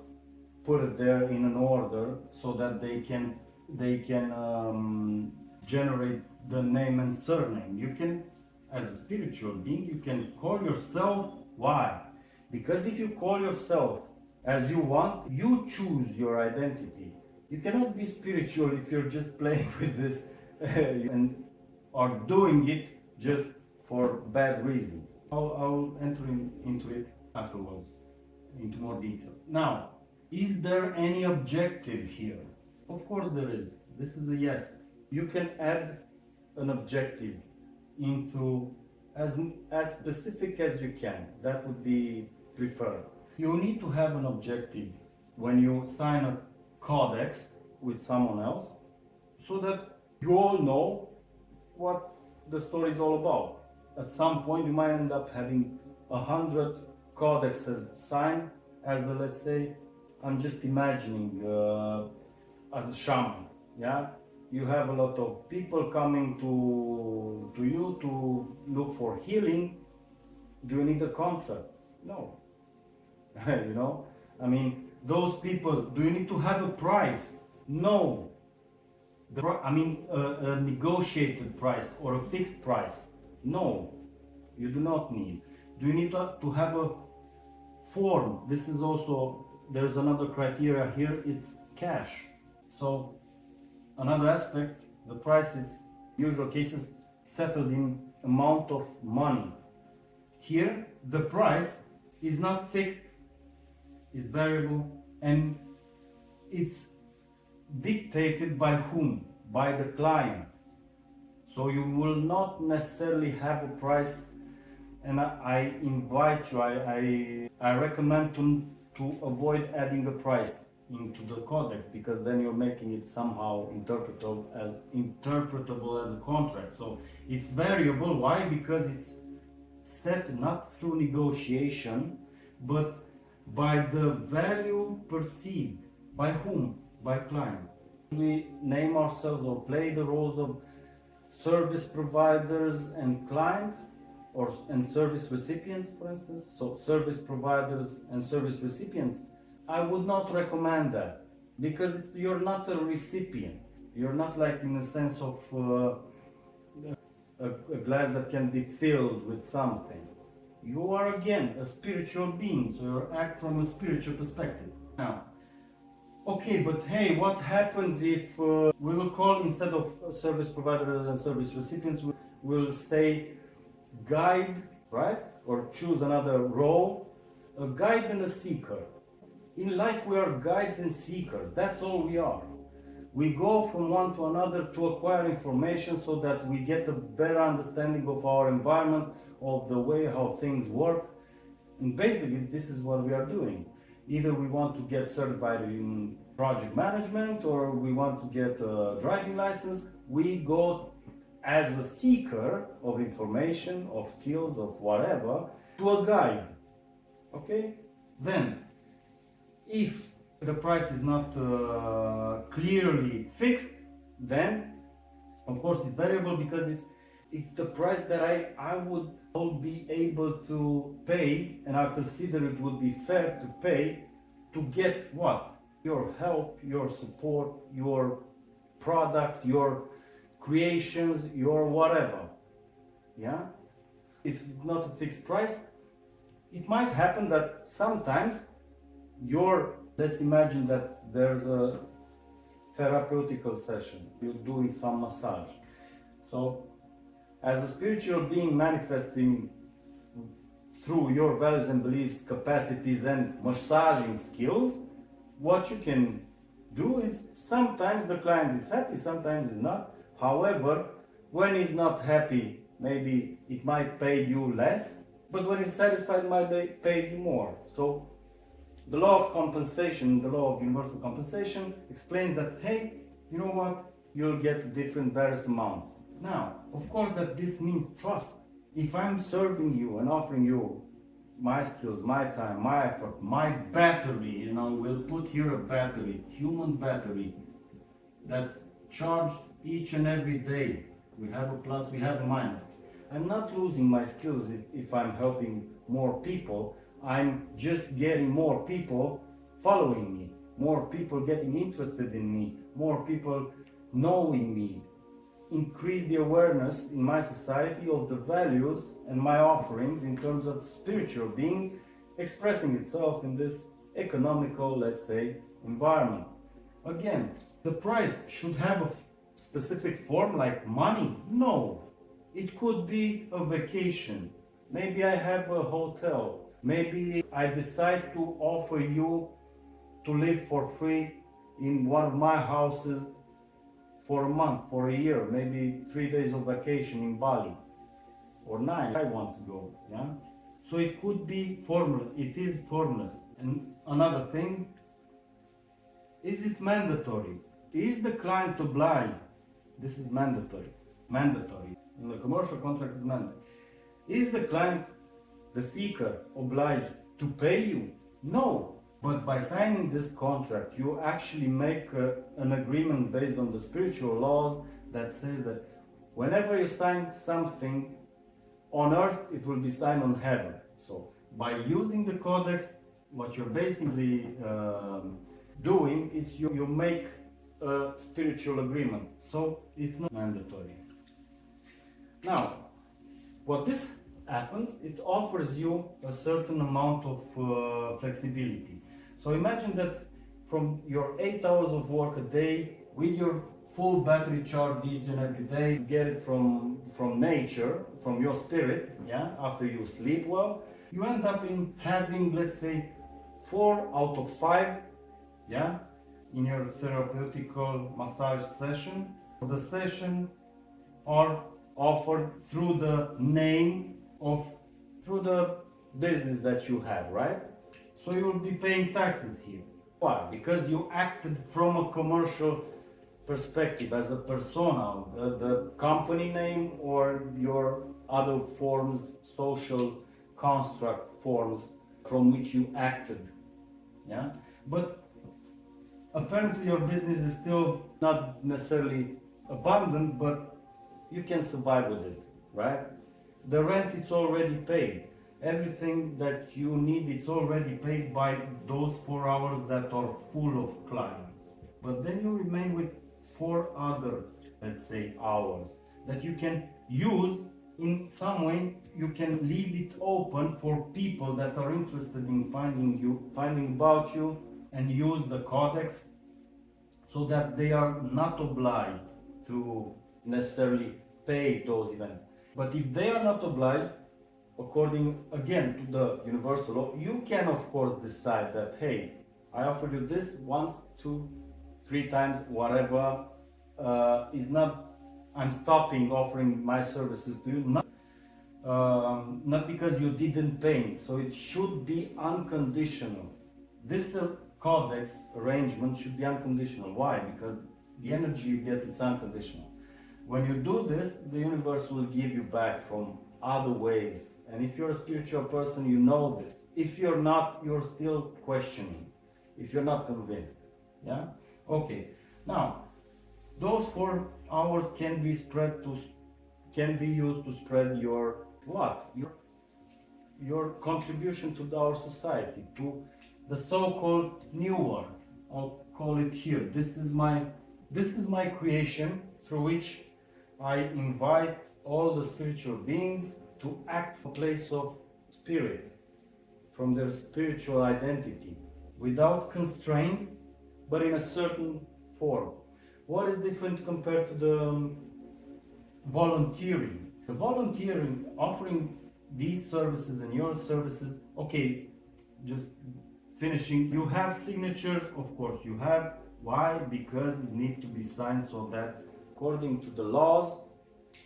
put there in an order so that they can generate the name and surname. You can, as a spiritual being, you can call yourself. Why? Because if you call yourself as you want, you choose your identity. You cannot be spiritual if you're just playing with this and are doing it just for bad reasons. I'll enter into it afterwards, into more detail. Now, is there any objective here? Of course there is. This is a yes. You can add an objective into as specific as you can. That would be preferred. You need to have an objective when you sign a codex with someone else, so that you all know what the story is all about. At some point you might end up having 100 codexes signed as a, let's say, I'm just imagining, as a shaman, yeah? You have a lot of people coming to you to look for healing. Do you need a contract? No. You know, I mean, those people, do you need to have a price? No. A negotiated price or a fixed price? No, you do not need. Do you need to have a form? This is also, there's another criteria here, it's cash. So another aspect, the price is usual cases settled in amount of money. Here the price is not fixed, it's variable, and it's dictated by whom? By the client. So you will not necessarily have a price, and I invite you, I recommend to avoid adding a price into the codex, because then you're making it somehow interpretable as a contract. So it's variable. Why? Because it's set not through negotiation, but by the value perceived. By whom? By client. We name ourselves or play the roles of service providers and client, and service recipients, for instance. So service providers and service recipients, I would not recommend that, because you're not a recipient. You're not like in the sense of a glass that can be filled with something. You are again a spiritual being, so you act from a spiritual perspective. Now, okay, but hey, what happens if we will call, instead of service providers and service recipients, we'll say guide, right? Or choose another role, a guide and a seeker. In life we are guides and seekers, that's all we are. We go from one to another to acquire information so that we get a better understanding of our environment, of the way how things work. And basically, this is what we are doing. Either we want to get certified in project management or we want to get a driving license. We go as a seeker of information, of skills, of whatever, to a guide. Okay? Then, if the price is not clearly fixed, then of course it's variable, because it's the price that I would be able to pay, and I consider it would be fair to pay to get what? Your help, your support, your products, your creations, your whatever. Yeah? If it's not a fixed price, it might happen that sometimes let's imagine that there's a therapeutical session, you're doing some massage. So as a spiritual being manifesting through your values and beliefs, capacities and massaging skills, what you can do is sometimes the client is happy, sometimes he's not. However, when he's not happy, maybe it might pay you less, but when he's satisfied, it might pay you more. So the law of compensation, the law of universal compensation, explains that, hey, you know what, you'll get different various amounts. Now, of course, that this means trust. If I'm serving you and offering you my skills, my time, my effort, my battery, we'll put here a battery, human battery, that's charged each and every day. We have a plus, we have a minus. I'm not losing my skills if I'm helping more people. I'm just getting more people following me, more people getting interested in me, more people knowing me, increase the awareness in my society of the values and my offerings in terms of spiritual being expressing itself in this economical, let's say, environment. Again, the price should have a specific form like money? No. It could be a vacation. Maybe I have a hotel. Maybe I decide to offer you to live for free in one of my houses for a month, for a year, maybe 3 days of vacation in Bali, or 9, I want to go, yeah? So it could be formless, it is formless. And another thing, is it mandatory? Is the client obliged? This is mandatory. In the commercial contract, it's mandatory. Is the client, the seeker, obliged to pay you? No. But by signing this contract, you actually make an agreement based on the spiritual laws that says that whenever you sign something on earth, it will be signed on heaven. So by using the codex, what you're basically doing is you make a spiritual agreement. So it's not mandatory. Now, what this happens, it offers you a certain amount of flexibility. So imagine that from your 8 hours of work a day, with your full battery charge each and every day, you get it from nature, from your spirit, yeah, after you sleep well, you end up in having, let's say, 4 out of 5, yeah, in your therapeutical massage session. The session are offered through the name of, through the business that you have, right? So you will be paying taxes here. Why? Because you acted from a commercial perspective, as a persona, the company name or your other forms, social construct forms from which you acted. Yeah? But apparently your business is still not necessarily abundant, but you can survive with it, right? The rent is already paid. Everything that you need, it's already paid by those 4 hours that are full of clients. But then you remain with 4 other, let's say, hours that you can use in some way. You can leave it open for people that are interested in finding about you, and use the codex so that they are not obliged to necessarily pay those events. But if they are not obliged, according again to the universal law, you can of course decide that, hey, I offer you this once, 2, 3 times, whatever, is not, I'm stopping offering my services to you, not because you didn't pay. So it should be unconditional. This codex arrangement should be unconditional. Why? Because the energy you get, it's unconditional. When you do this, the universe will give you back from other ways. And if you're a spiritual person, you know this. If you're not, you're still questioning. If you're not convinced. Yeah? Okay. Now, those 4 hours can be used to spread your what? Your contribution to our society, to the so-called new world. I'll call it here. This is my creation through which I invite all the spiritual beings to act from a place of spirit, from their spiritual identity, without constraints, but in a certain form. What is different compared to the volunteering? The volunteering, offering these services and your services, okay, just finishing, you have signatures, of course you have. Why? Because it needs to be signed so that according to the laws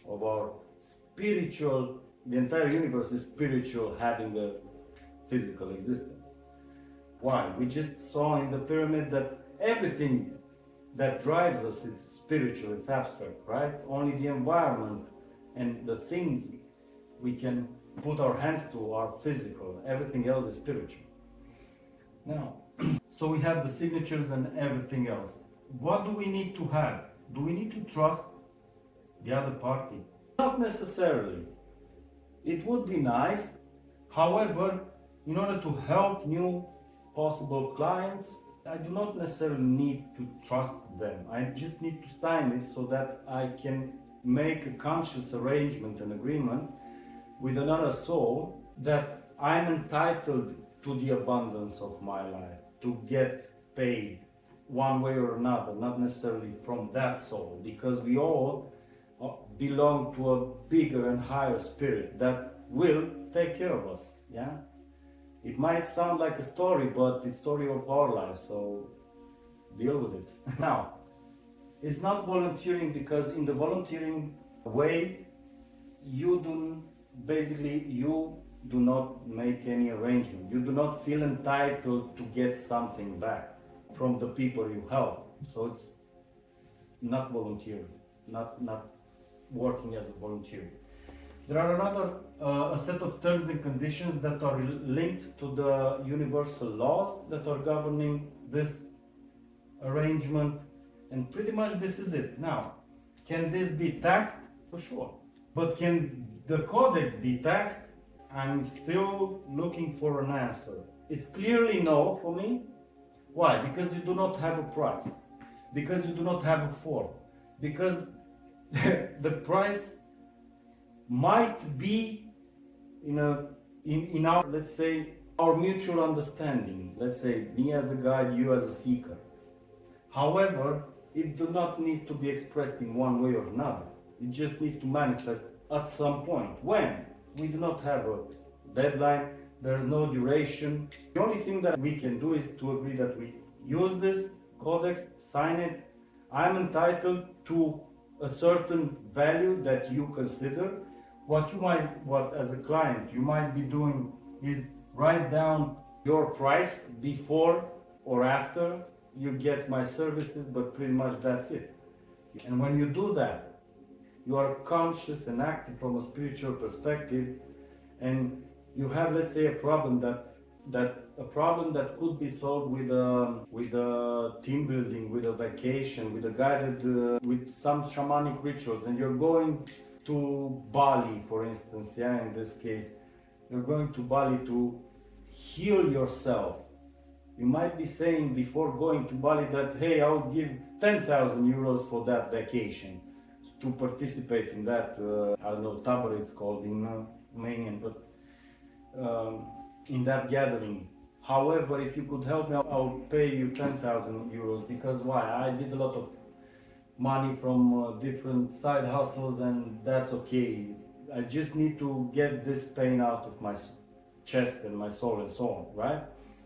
of our spiritual, the entire universe is spiritual, having a physical existence. Why? We just saw in the pyramid that everything that drives us is spiritual, it's abstract, right? Only the environment and the things we can put our hands to are physical. Everything else is spiritual. Now, so we have the signatures and everything else. What do we need to have? Do we need to trust the other party? Not necessarily. It would be nice. However, in order to help new possible clients, I do not necessarily need to trust them. I just need to sign it so that I can make a conscious arrangement and agreement with another soul that I'm entitled to the abundance of my life, to get paid one way or another, not necessarily from that soul, because we all belong to a bigger and higher spirit that will take care of us. Yeah, it might sound like a story, but it's the story of our life, so deal with it. Now, it's not volunteering, because in the volunteering way, you do not make any arrangement. You do not feel entitled to get something back from the people you help. So it's not volunteering, not working as a volunteer. There are another a set of terms and conditions that are linked to the universal laws that are governing this arrangement, and pretty much this is it. Now, can this be taxed? For sure. But can the codex be taxed? I'm still looking for an answer. It's clearly no for me. Why? Because you do not have a price. Because you do not have a form. Because the price might be in our, let's say, our mutual understanding. Let's say me as a guide, you as a seeker. However, it do not need to be expressed in one way or another. It just needs to manifest at some point. When? We do not have a deadline, there is no duration. The only thing that we can do is to agree that we use this codex, sign it. I'm entitled to a certain value that you consider. What as a client, you might be doing is write down your price before or after you get my services, but pretty much that's it. And when you do that, you are conscious and active from a spiritual perspective, and you have, let's say, a problem that could be solved with a team building, with a vacation, with a guided, with some shamanic rituals, and you're going to Bali, for instance. Yeah, in this case, you're going to Bali to heal yourself. You might be saying before going to Bali that, hey, I'll give 10,000 euros for that vacation, to participate in that, I don't know, tabar it's called in Romanian, but in that gathering. However, if you could help me, I'll pay you 10,000 euros, because why? I did a lot of money from different side hustles, and that's okay. I just need to get this pain out of my chest and my soul and so on, right?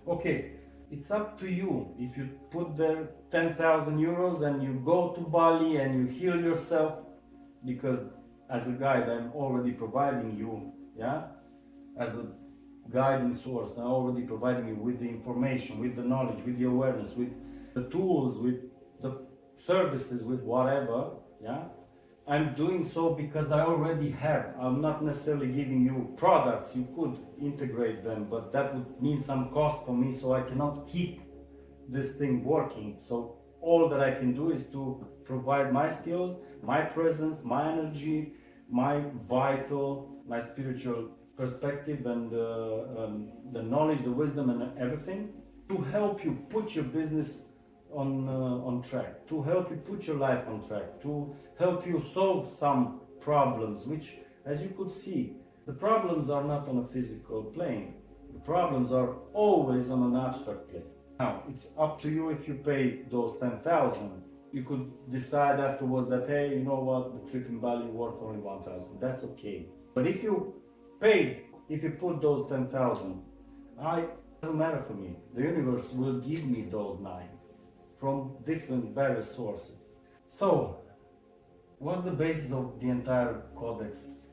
Okay, it's up to you. If you put there 10,000 euros and you go to Bali and you heal yourself, because as a guide I'm already providing you, yeah, as a guiding source, I'm already providing you with the information, with the knowledge, with the awareness, with the tools, with the services, with whatever, yeah. I'm doing so because I already have. I'm not necessarily giving you products. You could integrate them, but that would mean some cost for me, so I cannot keep this thing working. So all that I can do is to provide my skills, my presence, my energy, my vital, my spiritual perspective, and the knowledge, the wisdom, and everything to help you put your business on track, to help you put your life on track, to help you solve some problems, which, as you could see, the problems are not on a physical plane. The problems are always on an abstract plane. Now, it's up to you if you pay those 10,000. You could decide afterwards that, hey, you know what, the trip in Bali worth only 1,000. That's okay. But if you put those 10,000, it doesn't matter for me. The universe will give me those 9 from different various sources. So, what's the basis of the entire codex?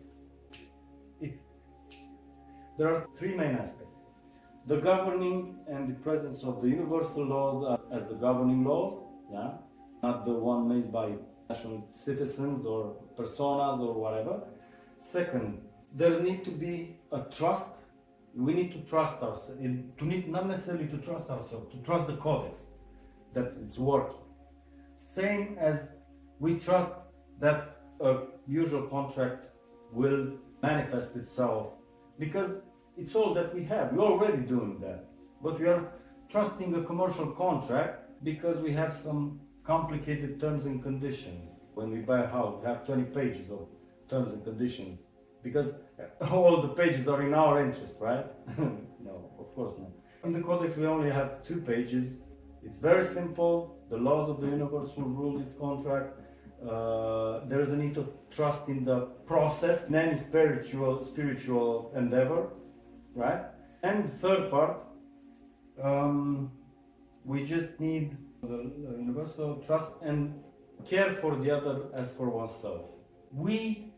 There are 3 main aspects. The governing and the presence of the universal laws as the governing laws, yeah, not the one made by national citizens or personas or whatever. Second, there needs to be a trust. We need to trust ourselves, not necessarily to trust ourselves, to trust the codex, that it's working. Same as we trust that a usual contract will manifest itself, because it's all that we have. We're already doing that. But we are trusting a commercial contract because we have some complicated terms and conditions. When we buy a house, we have 20 pages of terms and conditions because all the pages are in our interest, right? No, of course not. In the Codex, we only have 2 pages. It's very simple. The laws of the universe will rule its contract. There is a need to trust in the process in any spiritual endeavor, right? And the third part, we just need the universal trust and care for the other as for oneself. We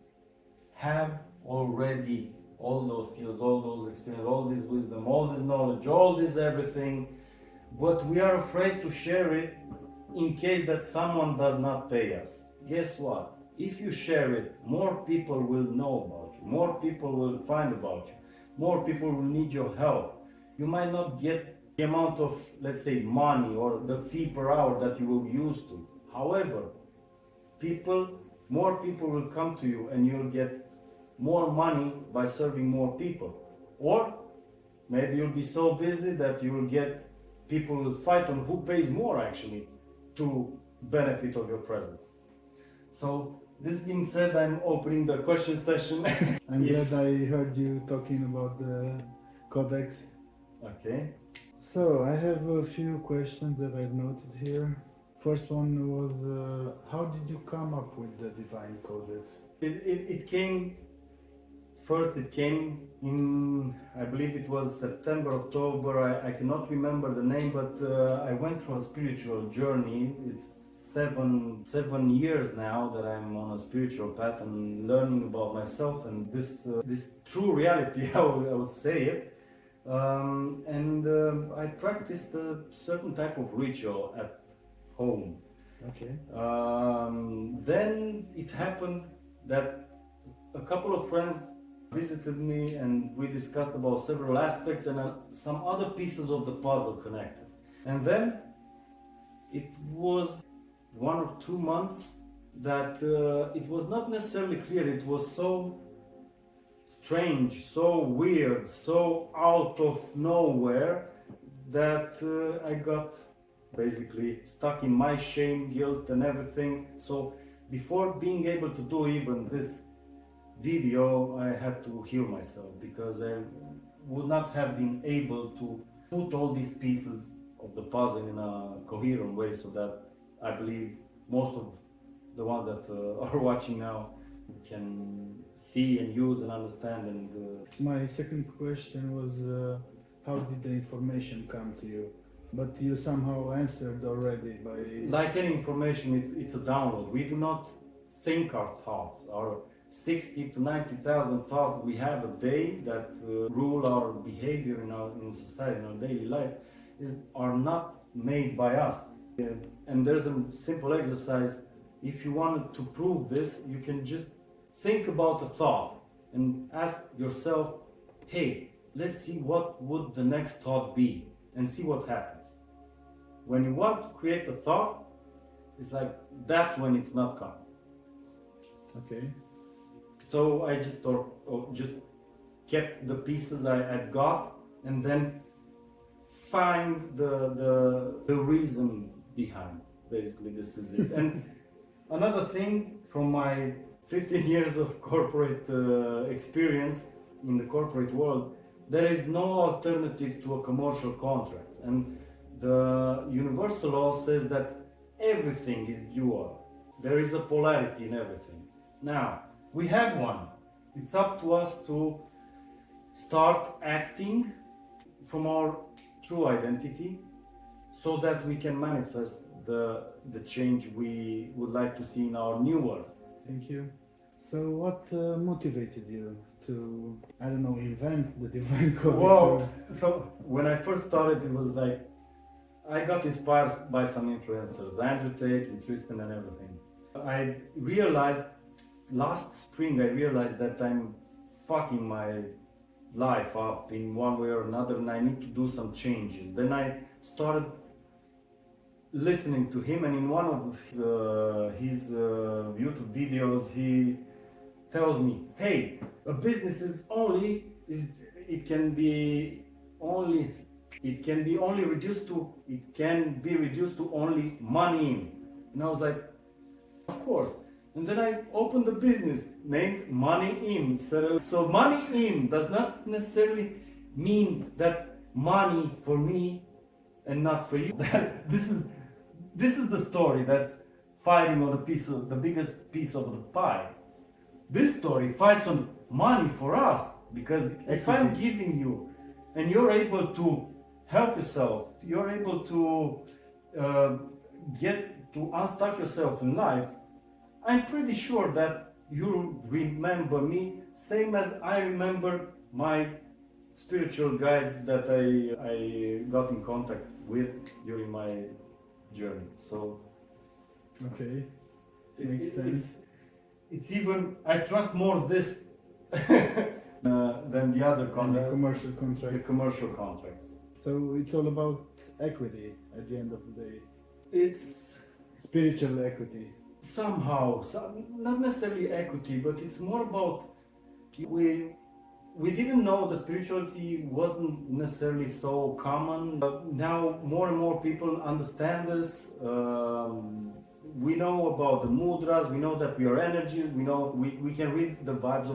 have already all those skills, all those experience, all this wisdom, all this knowledge, all this everything, but we are afraid to share it in case that someone does not pay us. Guess what? If you share it, more people will know about you, more people will find about you, more people will need your help. You might not get the amount of, let's say, money or the fee per hour that you were used to. However, more people will come to you and you'll get more money by serving more people. Or maybe you'll be so busy that you will get people will fight on who pays more actually to benefit of your presence. So this being said, I'm opening the question session. I'm glad I heard you talking about the Codex. Okay. So I have a few questions that I've noted here. First one was, how did you come up with the Divine Codex? It came in, I believe it was September, October, I cannot remember the name, but I went through a spiritual journey. It's seven years now that I'm on a spiritual path and learning about myself and this true reality, I would say it. I practiced a certain type of ritual at home. Okay. Then it happened that a couple of friends visited me and we discussed about several aspects and some other pieces of the puzzle connected. And then it was 1 or 2 months that it was not necessarily clear. It was so strange, so weird, so out of nowhere that I got basically stuck in my shame, guilt and everything. So before being able to do even this video, I had to heal myself because I would not have been able to put all these pieces of the puzzle in a coherent way, so that I believe most of the ones that are watching now can see and use and understand. And my second question was, how did the information come to you? But you somehow answered already by... Like any information, it's a download. We do not think our thoughts. Our 60 to 90,000 thoughts we have a day that rule our behavior in society, in our daily life, are not made by us. And there's a simple exercise. If you wanted to prove this, you can just think about a thought and ask yourself, hey, let's see what would the next thought be, and see what happens. When you want to create a thought, it's like that's when it's not coming. Okay. So I just kept the pieces I've got, and then find the reason behind. Basically, this is it. And another thing from my 15 years of corporate experience in the corporate world, there is no alternative to a commercial contract. And the universal law says that everything is dual. There is a polarity in everything. Now, we have one. It's up to us to start acting from our true identity so that we can manifest the change we would like to see in our new world. Thank you. So what motivated you to, I don't know, invent the Divine Codex? Wow. So when I first started, it was like, I got inspired by some influencers, Andrew Tate and Tristan and everything. I realized, last spring, I realized that I'm fucking my life up in one way or another, and I need to do some changes. Then I started listening to him, and in one of his YouTube videos, he tells me, hey, a business it can be reduced to only money in. And I was like, of course. And then I opened a business named Money In. So money in does not necessarily mean that money for me and not for you. This is the story that's fighting on the biggest piece of the pie. This story fights on money for us, because if I'm giving you and you're able to help yourself, you're able to get to unstuck yourself in life, I'm pretty sure that you'll remember me same as I remember my spiritual guides that I got in contact with during my journey. So okay, makes sense. It's even, I trust more this than the other The commercial contract. the commercial contracts. So it's all about equity at the end of the day. It's Spiritual equity. somehow, not necessarily equity, but it's more about, we didn't know the spirituality wasn't necessarily so common. Now more and more people understand this. We know about the mudras, we know that we are energies, we know we can read the vibes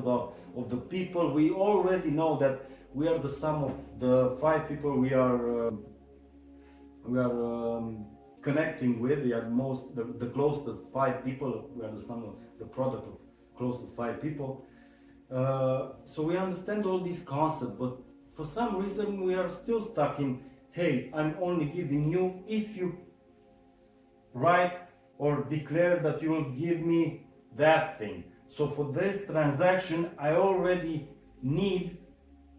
of the people. We already know that we are the sum of the 5 people we are connecting with. We are the closest 5 people. We are the sum of the product of closest 5 people. So we understand all these concepts, but for some reason we are still stuck in, hey, I'm only giving you if you write or declare that you will give me that thing. So for this transaction, I already need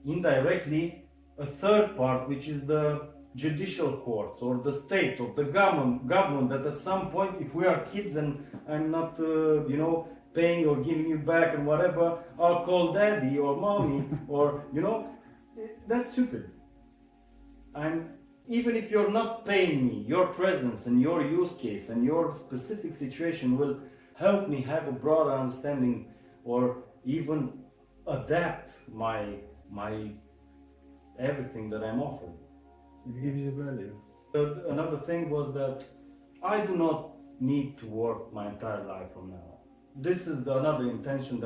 indirectly a third part, which is the judicial courts or the state of the government that at some point, if we are kids and I'm not, paying or giving you back and whatever, I'll call daddy or mommy or, that's stupid. Even if you're not paying me, your presence and your use case and your specific situation will help me have a broader understanding or even adapt my everything that I'm offering. It gives you value. Another thing was that I do not need to work my entire life from now on. This is another intention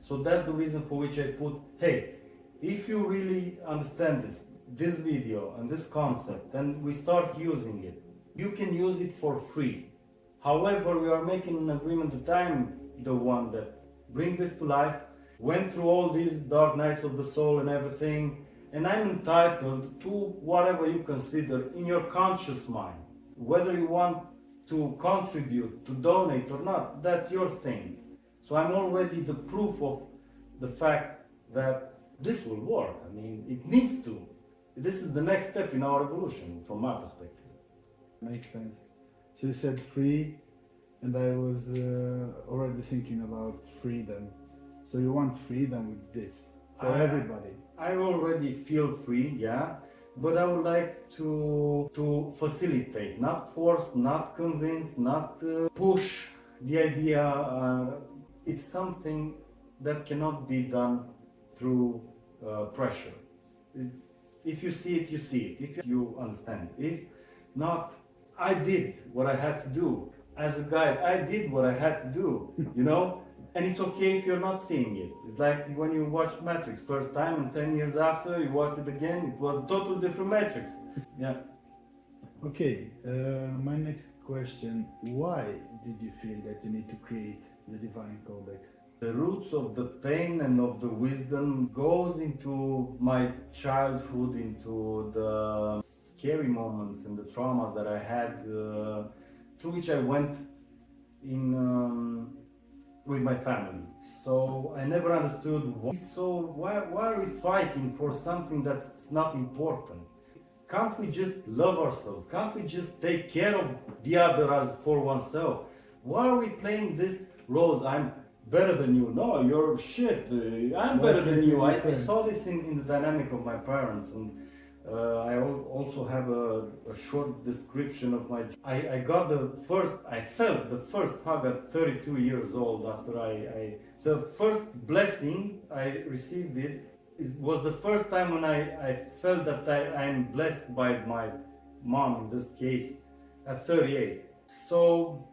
so that's the reason for which I put, hey, if you really understand this video and this concept, and we start using it, you can use it for free. However, we are making an agreement that I'm the one that bring this to life, went through all these dark nights of the soul and everything, and I'm entitled to whatever you consider in your conscious mind. Whether you want to contribute, to donate or not, that's your thing. So I'm already the proof of the fact that this will work. I mean, it needs to. This is the next step in our evolution, from my perspective. Makes sense. So you said free, and I was already thinking about freedom. So you want freedom with this for everybody. I already feel free, yeah, but I would like to facilitate, not force, not convince, not push the idea. It's something that cannot be done through pressure. If you see it, you see it. If you understand it. If not, I did what I had to do. As a guide, I did what I had to do, you know? And it's okay if you're not seeing it. It's like when you watch Matrix first time and 10 years after you watch it again, it was a totally different Matrix. Yeah. Okay, my next question, why did you feel that you need to create the Divine Codex? The roots of the pain and of the wisdom goes into my childhood, into the scary moments and the traumas that I had, through which I went in with my family. So I never understood why are we fighting for something that's not important? Can't we just love ourselves? Can't we just take care of the other as for oneself? Why are we playing this roles? I'm better than you. No, you're shit. I'm better than you. I saw this in the dynamic of my parents, and I also have a short description of my. I felt the first hug at 32 years old after the first blessing I received was the first time when I felt that I'm blessed by my mom in this case at 38. So,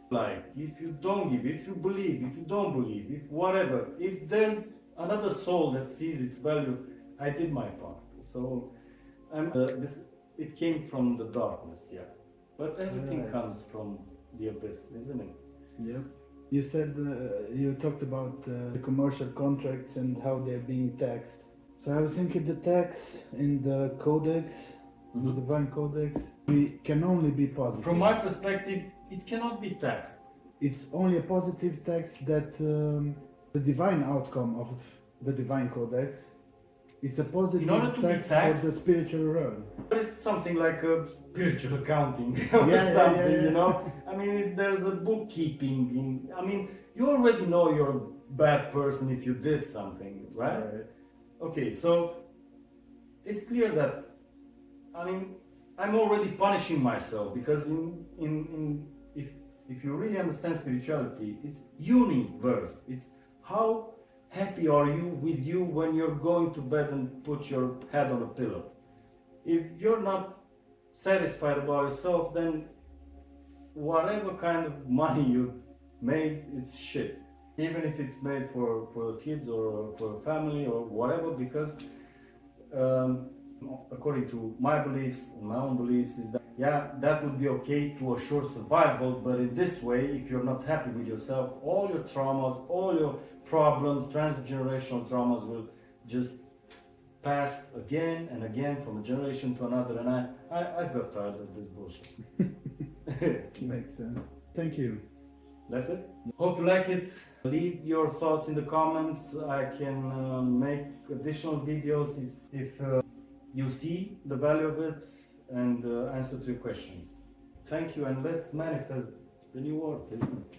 like, if you don't give, if you believe, if you don't believe, if whatever, if there's another soul that sees its value, I did my part. So, it came from the darkness, yeah. But everything comes from the abyss, isn't it? Yep. You said you talked about the commercial contracts and how they're being taxed. So I was thinking the tax in the Codex, the Divine Codex, can only be positive. From my perspective, it cannot be taxed. It's only a positive tax that the divine outcome of the Divine Codex. It's a positive tax for the spiritual realm. It's something like a spiritual accounting or something, you know? I mean, if there's a bookkeeping, you already know you're a bad person if you did something, right? Okay, so it's clear that, I'm already punishing myself because if you really understand spirituality, it's universe. It's how happy are you with you when you're going to bed and put your head on a pillow. If you're not satisfied about yourself, then whatever kind of money you made, it's shit. Even if it's made for kids or for a family or whatever, because according to my beliefs and my own beliefs is that, that would be okay to assure survival, but in this way, if you're not happy with yourself, all your traumas, all your problems, transgenerational traumas will just pass again and again from a generation to another, and I've got tired of this bullshit. Makes sense. Thank you. That's it. Hope you like it. Leave your thoughts in the comments. I can make additional videos if you see the value of it and answer to your questions. Thank you, and let's manifest the new world, isn't it?